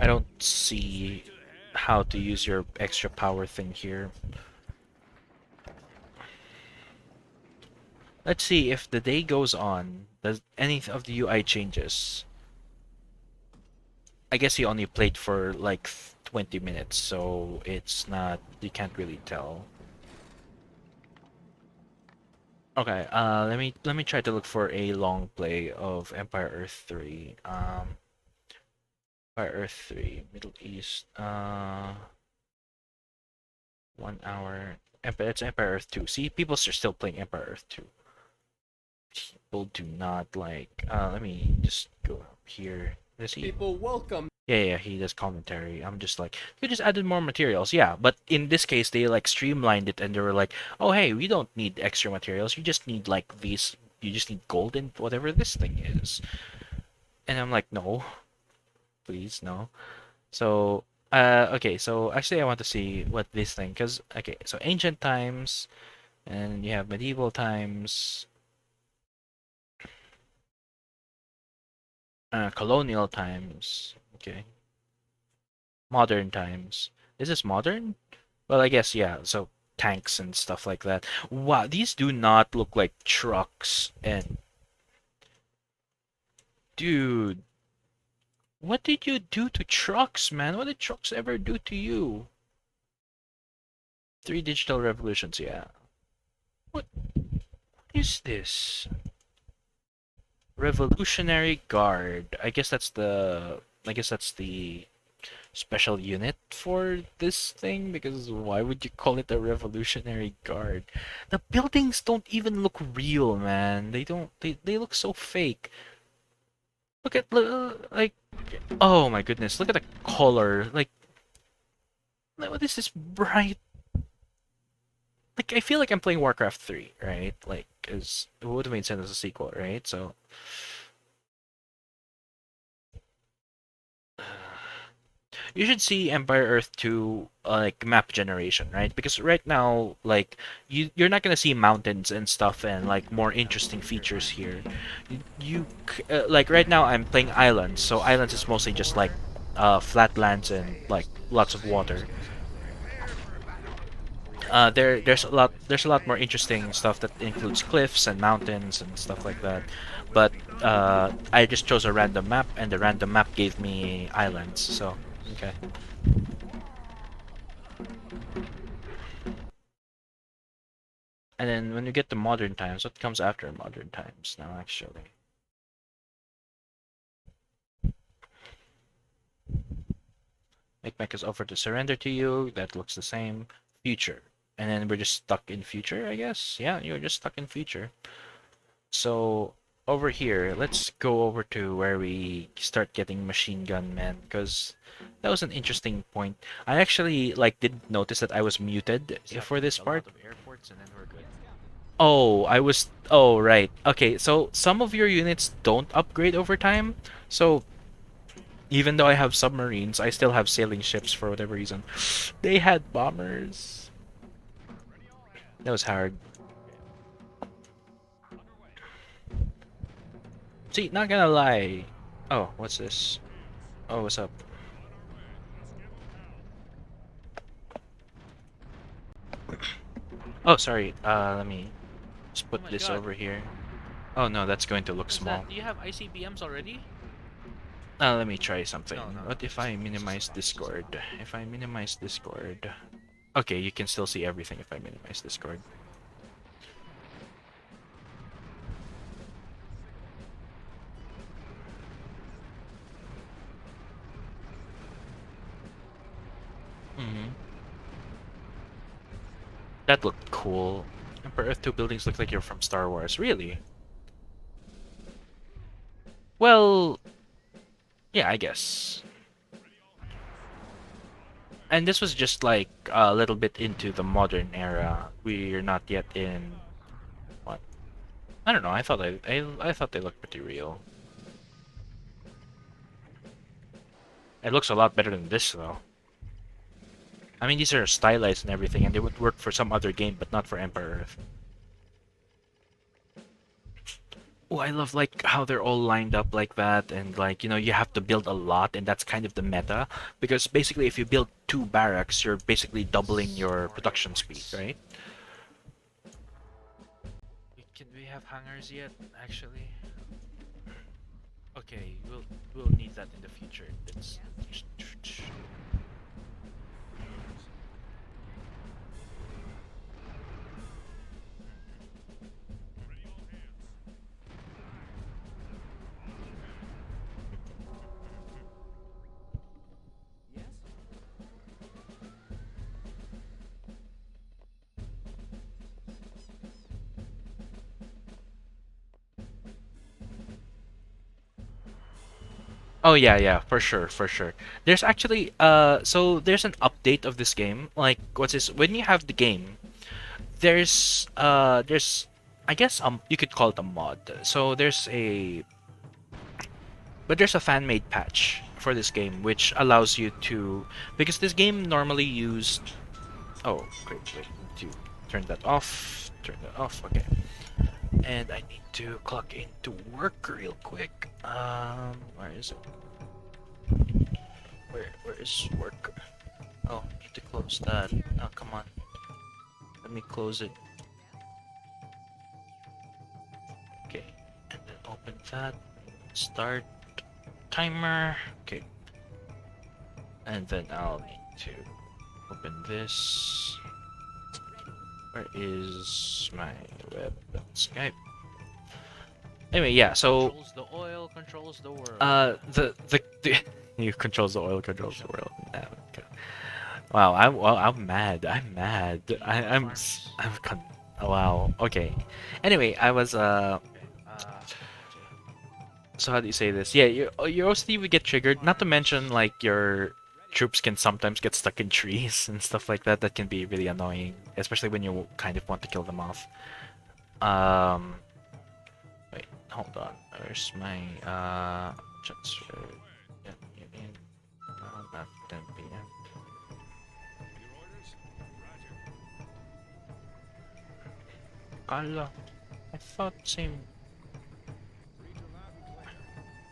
don't see how to use your extra power thing here. Let's see if the day goes on, does any of the UI changes. I guess he only played for like 20 minutes, so it's not, you can't really tell. Okay, let me try to look for a long play of Empire Earth 3. Empire Earth 3, Middle East. 1 hour. It's Empire Earth 2. See, people are still playing Empire Earth 2. People do not like. Let me just go up here. Let's see. People welcome. Yeah, he does commentary. I'm just like, you just added more materials. Yeah, but in this case, they like streamlined it and they were like, oh, hey, we don't need extra materials. You just need like these, you just need gold and whatever this thing is. And I'm like, no, please, no. So, okay, so actually I want to see what this thing, because, okay, so ancient times, and you have medieval times, colonial times. Okay. Modern times. Is this modern? Well, I guess, yeah. So tanks and stuff like that. Wow, these do not look like trucks. And dude, what did you do to trucks, man? What did trucks ever do to you? 3 digital revolutions, yeah. What is this? Revolutionary Guard. I guess that's the special unit for this thing, because why would you call it a Revolutionary Guard? The buildings don't even look real, man. They don't. They look so fake. Look at like, oh my goodness, look at the color. Like, what is this bright? Like, I feel like I'm playing Warcraft 3, right? Like, cause it would have made sense as a sequel, right? So. You should see Empire Earth 2 like map generation, right? Because right now, like, you're not gonna see mountains and stuff and like more interesting features here. Like right now I'm playing islands, so islands is mostly just like flatlands and like lots of water. There's a lot more interesting stuff that includes cliffs and mountains and stuff like that. But I just chose a random map, and the random map gave me islands, so. Okay. And then when you get to modern times, what comes after modern times now, actually? Make mechas offer to surrender to you. That looks the same. Future. And then we're just stuck in future, I guess? Yeah, you're just stuck in future. So, over here, let's go over to where we start getting machine gun men, because that was an interesting point. I actually like didn't notice that I was muted for this part. Airports and then we're good. Oh, right. Okay, so some of your units don't upgrade over time. So even though I have submarines, I still have sailing ships for whatever reason. They had bombers. That was hard. See, not gonna lie. Oh, what's this? Oh, what's up? Oh, sorry. Let me Just put my this God. over here. Oh no, that's going to look What's small. that? Do you have ICBMs already? Let me try something. No, no, What no, if this I is not- this is minimize not- this is not. Discord? If I minimize Discord... Okay, you can still see everything if I minimize Discord. That looked cool. Emperor Earth 2 buildings look like you're from Star Wars. Really? Well, yeah, I guess. And this was just like a little bit into the modern era. We're not yet in what? I don't know. I thought they looked pretty real. It looks a lot better than this though. I mean, these are stylized and everything, and they would work for some other game, but not for Emperor Earth. Oh, I love like how they're all lined up like that, and like you have to build a lot, and that's kind of the meta. Because basically, if you build 2 barracks, you're basically doubling your production speed, right? Can we have hangars yet? Actually. Okay, we'll need that in the future. It's Oh yeah, yeah, for sure, for sure. There's actually so there's an update of this game. Like what's this? When you have the game, there's I guess you could call it a mod. So there's a fan made patch for this game which allows you to, because this game normally used, oh great, wait, need to turn that off. Turn that off. Okay. And I need to clock into work real quick. Where is it? Where is work? Oh, need to close that. Oh, come on. Let me close it. Okay, and then open that. Start timer. Okay. And then I'll need to open this. Where is my web? Skype. Anyway, yeah. So controls the oil, controls the world. the you controls the oil, controls the world. Yeah, okay. Wow, I'm mad. I'm mad. Oh, wow. Okay. Anyway, I was Okay, So how do you say this? Yeah, your OCD would get triggered. Not to mention like your troops can sometimes get stuck in trees and stuff like that. That can be really annoying, especially when you kind of want to kill them off. Um, wait, hold on. Where's my transfer? Yeah, no, not 10 p.m. Kala, I thought same.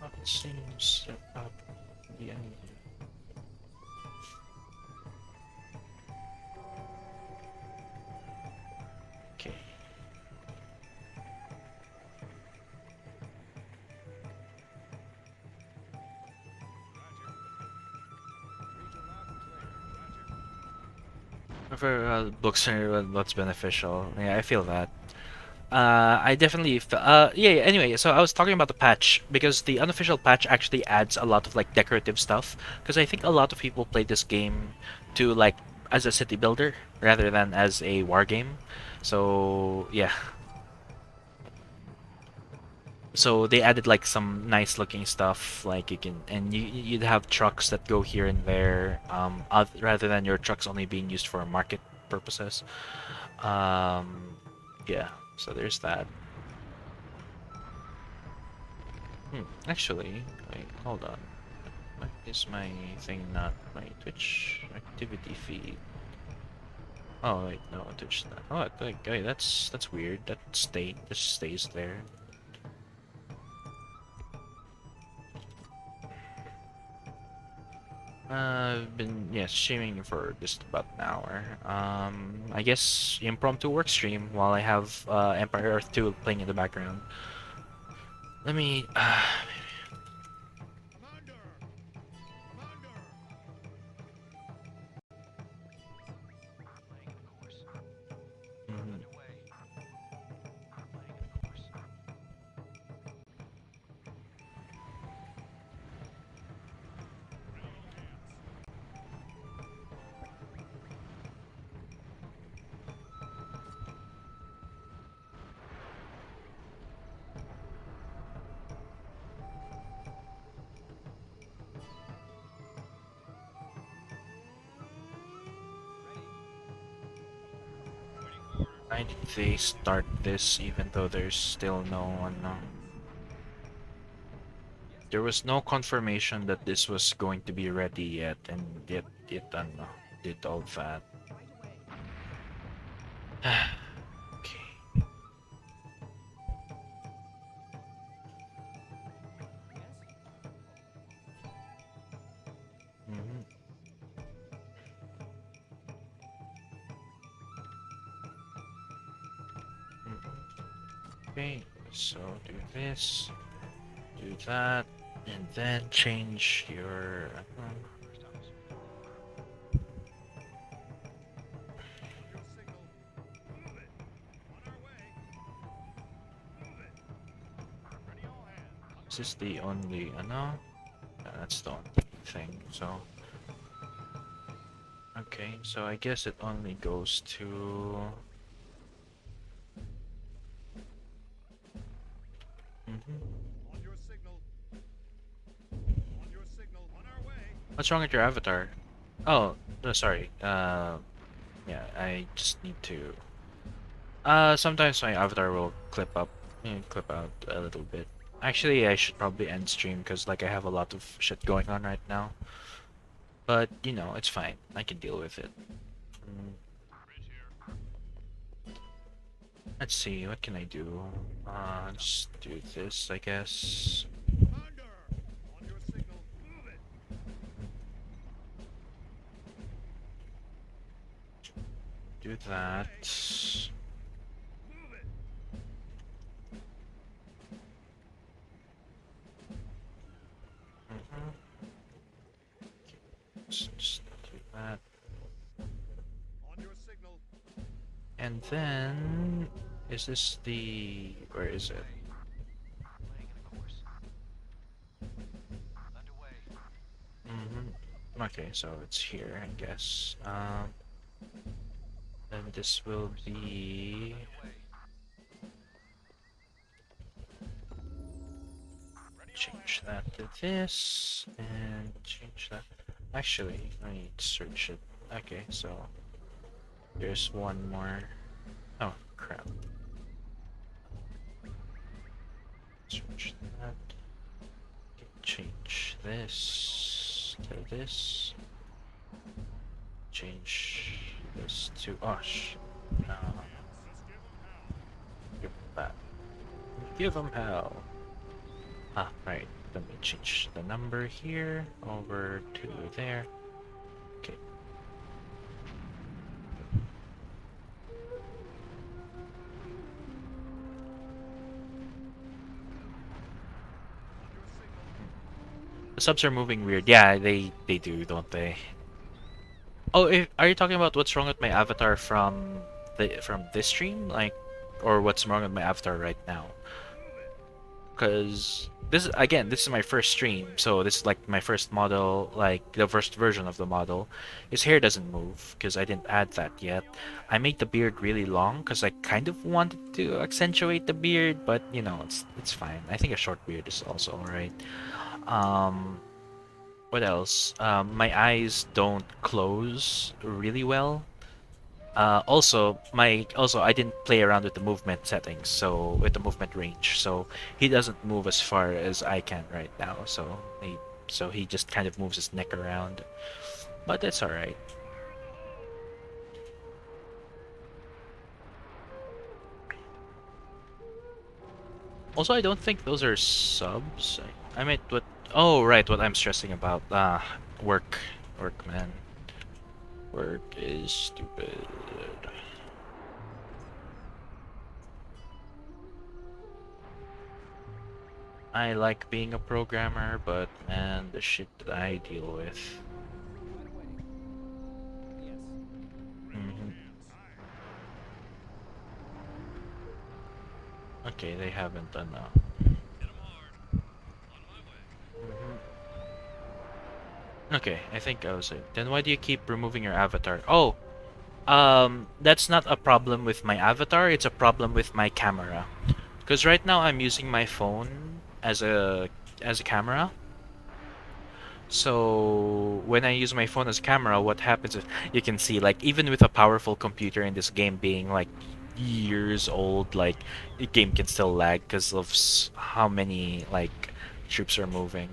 Thought same setup. Yeah. Okay. For books are what's beneficial. Yeah, I feel that. I definitely yeah, yeah, anyway, so I was talking about the patch because the unofficial patch actually adds a lot of like decorative stuff, because I think a lot of people play this game to like as a city builder rather than as a war game. So yeah, so they added like some nice looking stuff, like you can, and you'd have trucks that go here and there, rather than your trucks only being used for market purposes. Yeah, so there's that. Actually, wait, hold on. Why is my thing not my Twitch activity feed? Oh wait, no, Twitch not. Oh, like, hey, that's weird. That just stays there. I've been streaming for just about an hour. I guess impromptu work stream while I have Empire Earth 2 playing in the background. Let me Commander! Commander! mhm. 9 they start this even though there's still no unknown. There was no confirmation that this was going to be ready yet, and yet it did all that. Okay. Mhm. Okay, so do this, do that, and then change your. Your signal. Move it. On our way. Move it. Ready all hands. This is the only. No, that's the only thing. So. Okay, so I guess it only goes to. On your signal. On your signal. On our way. What's wrong with your avatar? Oh, no, sorry. Yeah, I just need to. Sometimes my avatar will clip out a little bit. Actually, I should probably end stream because like I have a lot of shit going on right now. But you know, it's fine. I can deal with it. Mm, let's see, what can I do? Just do this, I guess. Commander! On your signal. Move it. Do that. Move it. Mhm. Just do that. On your signal. And then, is this the, where is it? Okay, so it's here, I guess. Then this will be. Change that to this, and change that. Actually, I need to search it. Okay, so there's one more. Oh, crap. Search that. Change this to this. Change this to. Oh, no. Give that. Give him hell. Ah, right. Let me change the number here over to there. Okay. The subs are moving weird. Yeah, they do, don't they? Oh, are you talking about what's wrong with my avatar from this stream, like, or what's wrong with my avatar right now? Because this is my first stream, so this is like my first model, like the first version of the model. His hair doesn't move because I didn't add that yet. I made the beard really long because I kind of wanted to accentuate the beard, but you know, it's fine. I think a short beard is also alright. What else? My eyes don't close really well. Also I didn't play around with the movement settings, so with the movement range, so he doesn't move as far as I can right now. So he just kind of moves his neck around, but that's all right. Also, I don't think those are subs. I meant what. Oh, right, what I'm stressing about. Work. Work, man. Work is stupid. I like being a programmer, but man, the shit that I deal with. Mhm. Okay, they haven't done that. Okay, I think I was it. Then why do you keep removing your avatar? Oh, that's not a problem with my avatar. It's a problem with my camera. Because right now I'm using my phone as a camera. So when I use my phone as a camera, what happens is you can see like even with a powerful computer in this game being like years old, like the game can still lag because of how many like troops are moving.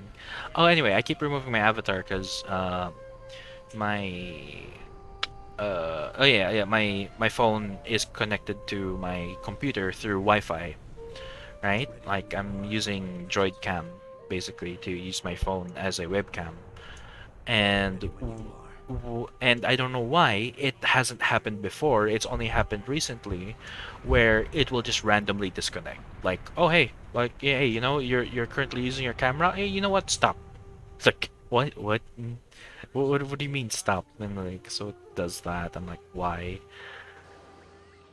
Oh, anyway, I keep removing my avatar because my oh yeah, my phone is connected to my computer through Wi-Fi, right? Like I'm using Droid Cam basically to use my phone as a webcam, and and I don't know why it hasn't happened before. It's only happened recently, where it will just randomly disconnect. Like, oh hey, like yeah, hey, you're currently using your camera. Hey, you know what? Stop. It's like what? What do you mean stop? And like so it does that. I'm like why?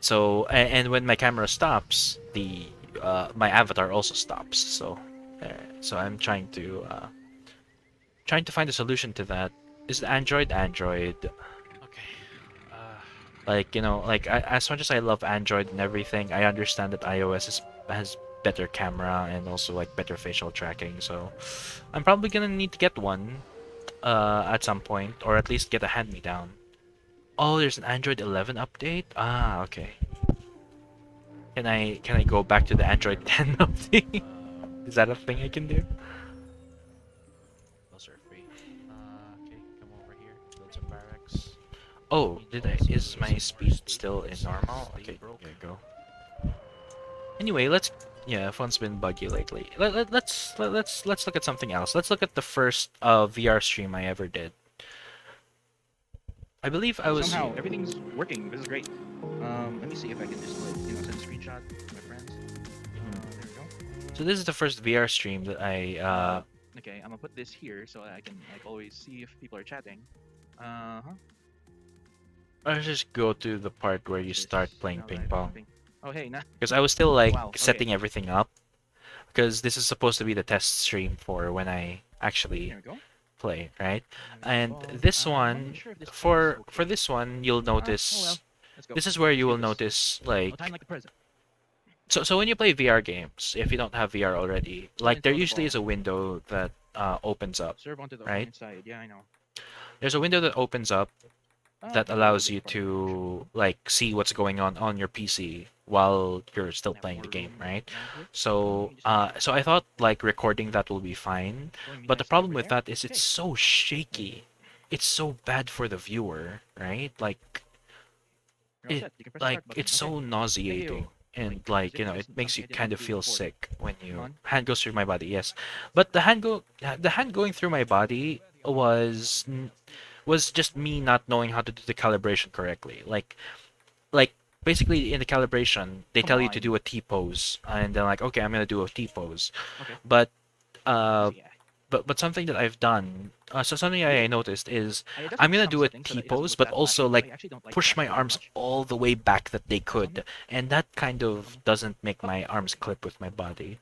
So and when my camera stops, the my avatar also stops. So I'm trying to find a solution to that. Is it Android? Android. Okay. Like like as much as I love Android and everything, I understand that iOS has better camera and also like better facial tracking. So I'm probably gonna need to get one at some point, or at least get a hand-me-down. Oh, there's an Android 11 update. Ah, okay. Can I go back to the Android 10 update? Is that a thing I can do? Those are free. Okay, come over here. Build some barracks. Oh, Need also is my some more speed still in staples. normal? Stay Okay, broke. there you go. Anyway, yeah, phone's been buggy lately. Let's look at something else. Let's look at the first VR stream I ever did. I believe I was Somehow everything's working. This is great. Let me see if I can just like send a screenshot to my friends. There we go. So this is the first VR stream that I Okay, I'm gonna put this here so I can like always see if people are chatting. Huh. let's just go to the part where you start playing Now ping live pong. camping. Oh hey, nah. Because I was still like Wow, okay. setting everything up. Because this is supposed to be the test stream for when I actually There we go. play, right? There we And go. this I'm not one, even sure if this is for okay. this one, you'll Oh well. notice. Let's go. This is where you will Let's do this. notice No like time like the present. so when you play VR games, if you don't have VR already, like there usually is a window that opens up. Serve onto the right? opponent's side. Yeah, I know. There's a window that opens up that Okay, allows we'll you get part of the action. to like see what's going on your PC while you're still Have playing the more game, room right? around here. So You just so I thought like recording that will be fine, showing me but the nicely problem over with there. that is it's Okay. so shaky. It's so bad for the viewer, right? Like You're all it set. You can press the start button. it's Okay. so nauseating and Wait, like is it it nice makes you something I kind didn't of do feel before? sick when Come you on. hand goes through my body, yes. But the hand going through my body was just me not knowing how to do the calibration correctly. Like basically in the calibration they Come tell you to on. do a T pose and then like okay, I'm gonna do a T pose. Okay. But uh Yeah. but something that I've done, so something I noticed is I adjusted I'm gonna some do a settings so T that it doesn't pose, look but that also flashy, but like I actually don't like push my flashy very arms much. all the way back that they Press on could, it. and that kind of doesn't make my arms clip with my body.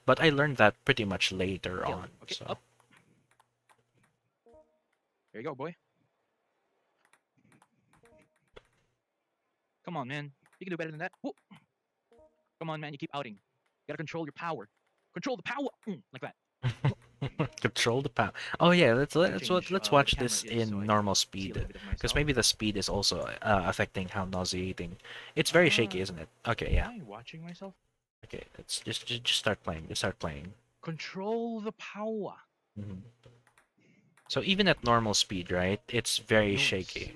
But I learned that pretty much later Kill. on. Okay. So Up. There you go, boy. Come on, man. You can do better than that. Whoa. Come on, man. You keep outing. You gotta control your power. Control the power. Like that. control the power. Oh yeah, Gotta change let's where watch the camera this is so in I normal can see a speed, little bit of because myself. maybe the speed is also affecting how nauseating. It's very shaky, isn't it? Okay, yeah. Am I watching myself? Okay, let's just start playing. Just start playing. Control the power. Mhm. So even at normal speed, right? It's very Noise. shaky.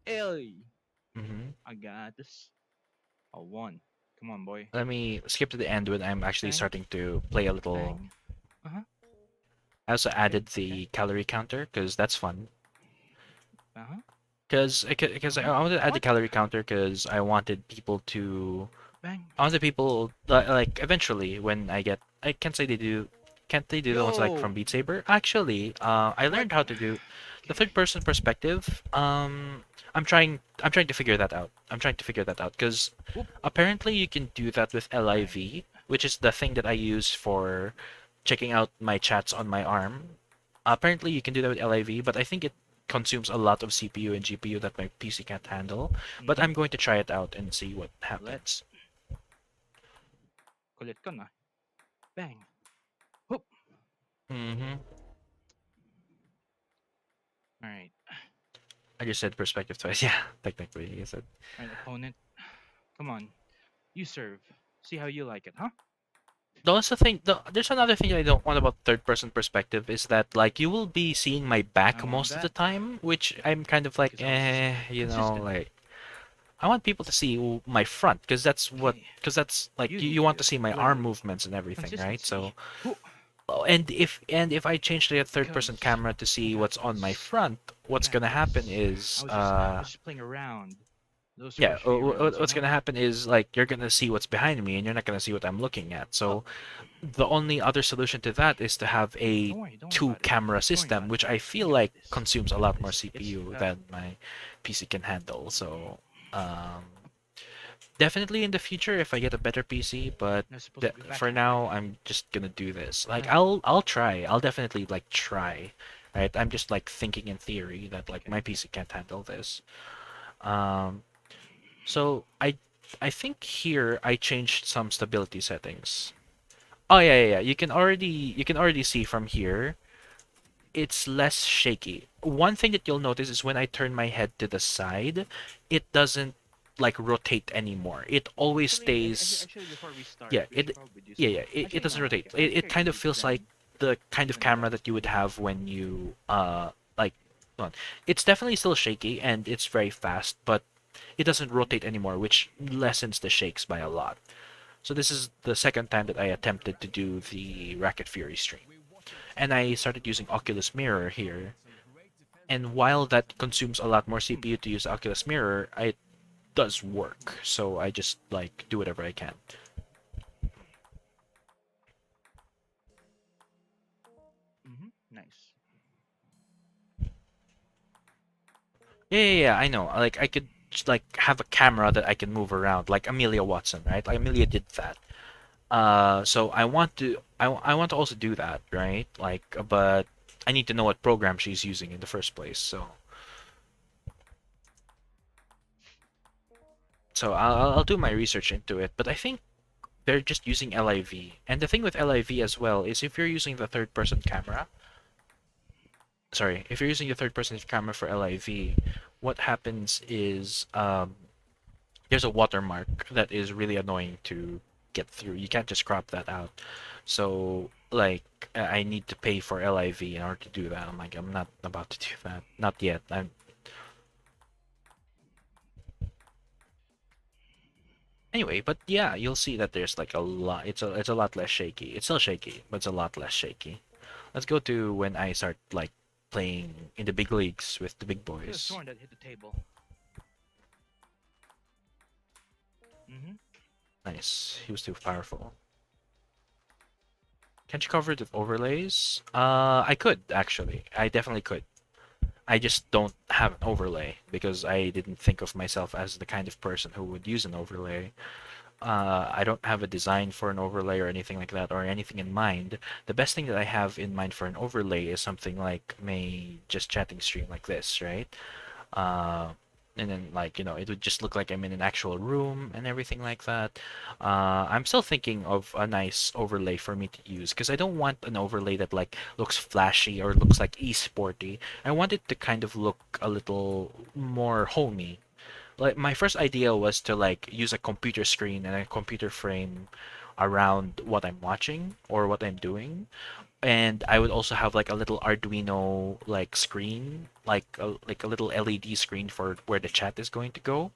Hey, hmm I got this. A one. Come on, boy. Let me skip to the end when I'm actually Bang. starting to play a little Bang. Uh-huh. I also added okay. the calorie counter because that's fun. Uh-huh. Because I Uh-huh. wanted to add the What? calorie counter because I wanted people to. Bang. I wanted people like eventually when I can't say they do. Can't they do the ones like Yo! from Beat Saber? Actually, I What? learned how to do the Okay. third person perspective. I'm trying to figure that out. I'm trying to figure that out because Whoop. apparently you can do that with Bang. LIV, which is the thing that I use for checking out my chats on my arm. Apparently you can do that with LIV, but I think it consumes a lot of CPU and GPU that my PC can't handle. But Mm-hmm. I'm going to try it out and see what Kulit. happens. Kulit ko na. Bang. Whoop. hmm Alright. I just said perspective twice. Yeah, technically, you said. Alright, opponent. Come on. You serve. See how you like it, huh? That's the thing. There's another thing I don't want about third-person perspective is that like you will be seeing my I back want most of the that time, which I'm kind of like, because I was consistent. like I want people to see my front Okay. because that's like You you need want to to see my arm learn movements and everything, right? consistency. So Who? oh, and if I change the third-person Because camera to I see got what's on my this. front, I what's got gonna happen this. is I was just playing around. Those yeah, first few rounds, you what's know? gonna happen is like you're gonna see what's behind me and you're not gonna see what I'm looking at. Oh, So the only other solution to that is to have a don't worry two about it. camera Don't worry system, about it. which I You feel got like this. consumes a You lot got more this. It's CPU than my PC can handle. So um, definitely in the future if I get a better PC, but not supposed to be for backhanded. now I'm just gonna do this. Like Bang. I'll try. I'll definitely like try. Right? I'm just like thinking in theory that like Okay. my PC can't handle this. Um, so I think here I changed some stability settings. Oh yeah. You can already see from here it's less shaky. One thing that you'll notice is when I turn my head to the side, it doesn't like rotate anymore. It always stays. Actually, before we start, Yeah, we should probably do yeah, some. yeah. It Actually, doesn't no. rotate. I think It I kind can of beat you feels like then the kind of when I'm camera done. that you would have when you like. Hold on. It's definitely still shaky and it's very fast, but it doesn't Mhm. rotate anymore, which lessens the shakes by a lot. So this is the second time that I attempted to do the Racket Fury stream. And I started using Oculus Mirror here. And while that consumes a lot more Hmm. CPU to use Oculus Mirror, it does work. So I just like do whatever I can. Nice. Yeah, I know. Like I could just like have a camera that I can move around, like Amelia Watson, right? Like Amelia did that. So I want to also do that, right? Like, but I need to know what program she's using in the first place. So I'll do my research into it. But I think they're just using LIV. And the thing with LIV as well is if you're using the third person camera, sorry, if you're using the third person camera for LIV, what happens is there's a watermark that is really annoying to get through. You can't just crop that out. So like I need to pay for LIV in order to do that. I'm like I'm not about to do that. Not yet. I'm anyway, but yeah, you'll see that there's like a lot. It's a lot less shaky. It's still shaky, but it's a lot less shaky. Let's go to when I start like playing in the big leagues with the big I could have boys. sworn that hit the table. Mm-hmm. Nice. He was too powerful. Can't you cover it with overlays? I could actually. I definitely could. I just don't have an overlay because I didn't think of myself as the kind of person who would use an overlay. I don't have a design for an overlay or anything like that or anything in mind. The best thing that I have in mind for an overlay is something like my just chatting stream like this, right? Uh, and then like it would just look like I'm in an actual room and everything like that. I'm still thinking of a nice overlay for me to use because I don't want an overlay that like looks flashy or looks like esporty. I want it to kind of look a little more homey. Like my first idea was to like use a computer screen and a computer frame around what I'm watching or what I'm doing, and I would also have like a little Arduino like screen, like a little LED screen for where the chat is going to go.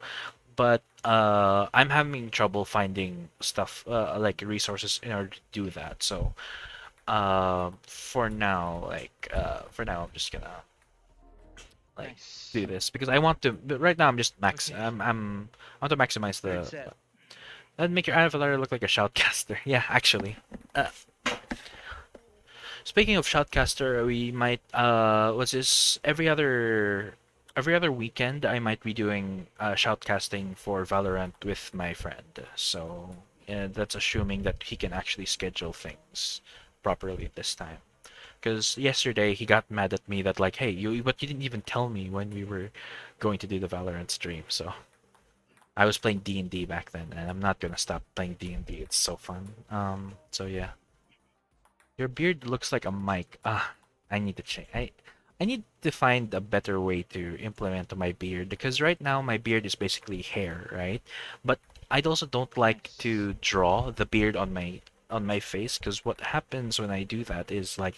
But I'm having trouble finding stuff like resources in order to do that. So for now, I'm just gonna like Nice. do this because I want to. But right now, I'm just max. Okay. I want to maximize Third the. set. That'd make your avatar look like a shoutcaster. Yeah, actually. Uh, Speaking of shoutcaster, we might what's this? Every other weekend, I might be doing shoutcasting for Valorant with my friend. So that's assuming that he can actually schedule things properly this time. Because yesterday he got mad at me that like, hey, but you didn't even tell me when we were going to do the Valorant stream. So I was playing D&D back then, and I'm not gonna stop playing D&D. It's so fun. So yeah. Your beard looks like a mic. I need to change. I need to find a better way to implement my beard because right now my beard is basically hair, right? But I also don't like Nice. to draw the beard on my face because what happens when I do that is like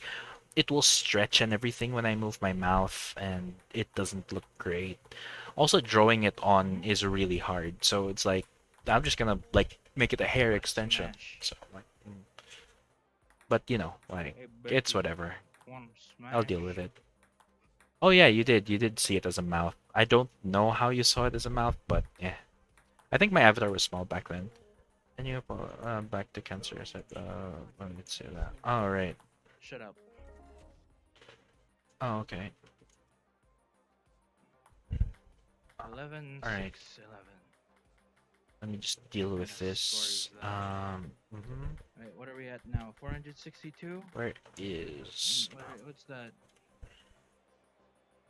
it will stretch and everything when I move my mouth and it doesn't look great. Also drawing it on is really hard. So it's like I'm just gonna like make it a hair extension. Smash. So like but like Hey, it's Becky. whatever. Wanna I'll deal smash? with it. Oh yeah, you did. You did see it as a mouth. I don't know how you saw it as a mouth, but yeah. I think my avatar was small back then. And you back to cancer. I said, let me see that. Oh right. Shut up. Oh okay. 11, All right. 6, 11. Let me just deal What with kind of score this. is that? Wait, what are we at now? 462? Where is? What's that?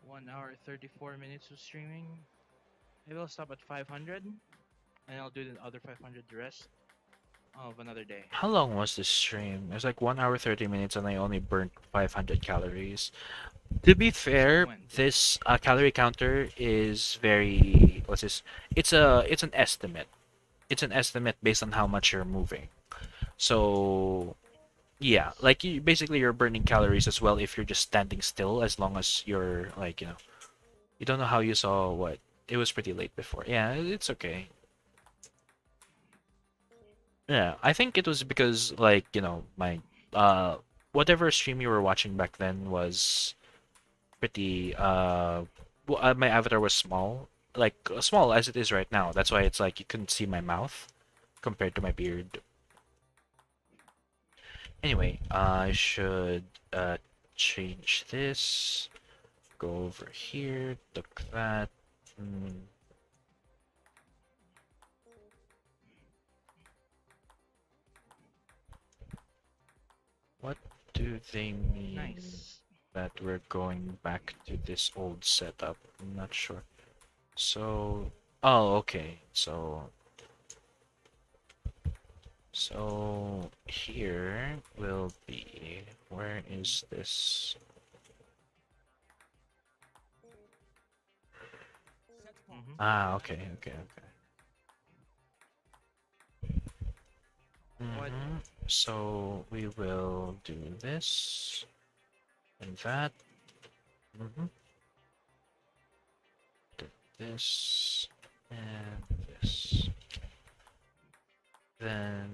1 hour 34 minutes of streaming. Maybe I'll stop at 500 and I'll do the other 500 the rest of another day. How long was this stream? It was like 1 hour 30 minutes, and I only burnt 500 calories. To be fair, when? this calorie counter is very what's this? It's an estimate. It's an estimate based on how much you're moving. So yeah, like basically you're burning calories as well if you're just standing still as long as you're like you don't know how you saw what it was pretty late before. Yeah, it's okay. Yeah, I think it was because like my whatever stream you were watching back then was pretty my avatar was small, like small as it is right now. That's why it's like you couldn't see my mouth compared to my beard. Anyway, I should change this. Go over here, look that. Mm. What do they mean Nice. that we're going back to this old setup? I'm not sure. So, oh, okay. So here will be, where is this? Ah, okay. What? So we will do this and that. This and this. Then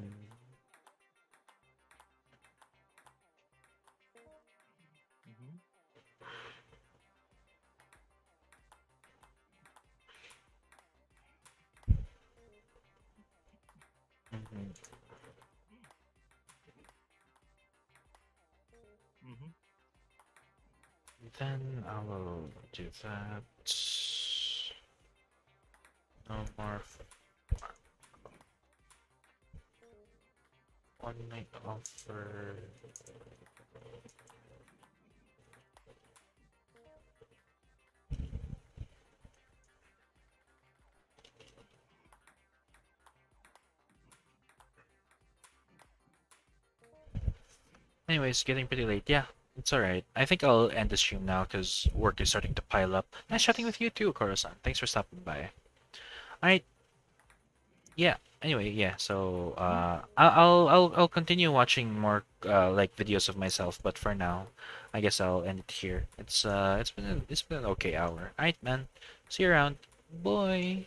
then I will do that. No more. One night offer. Anyways, getting pretty late. Yeah, it's alright. I think I'll end the stream now because work is starting to pile up. Nice chatting with you too, Koro-san. Thanks for stopping by. Alright. Yeah. Anyway, yeah. So I'll continue watching more like videos of myself, but for now, I guess I'll end it here. It's been an okay hour. Alright, man. See you around. Bye.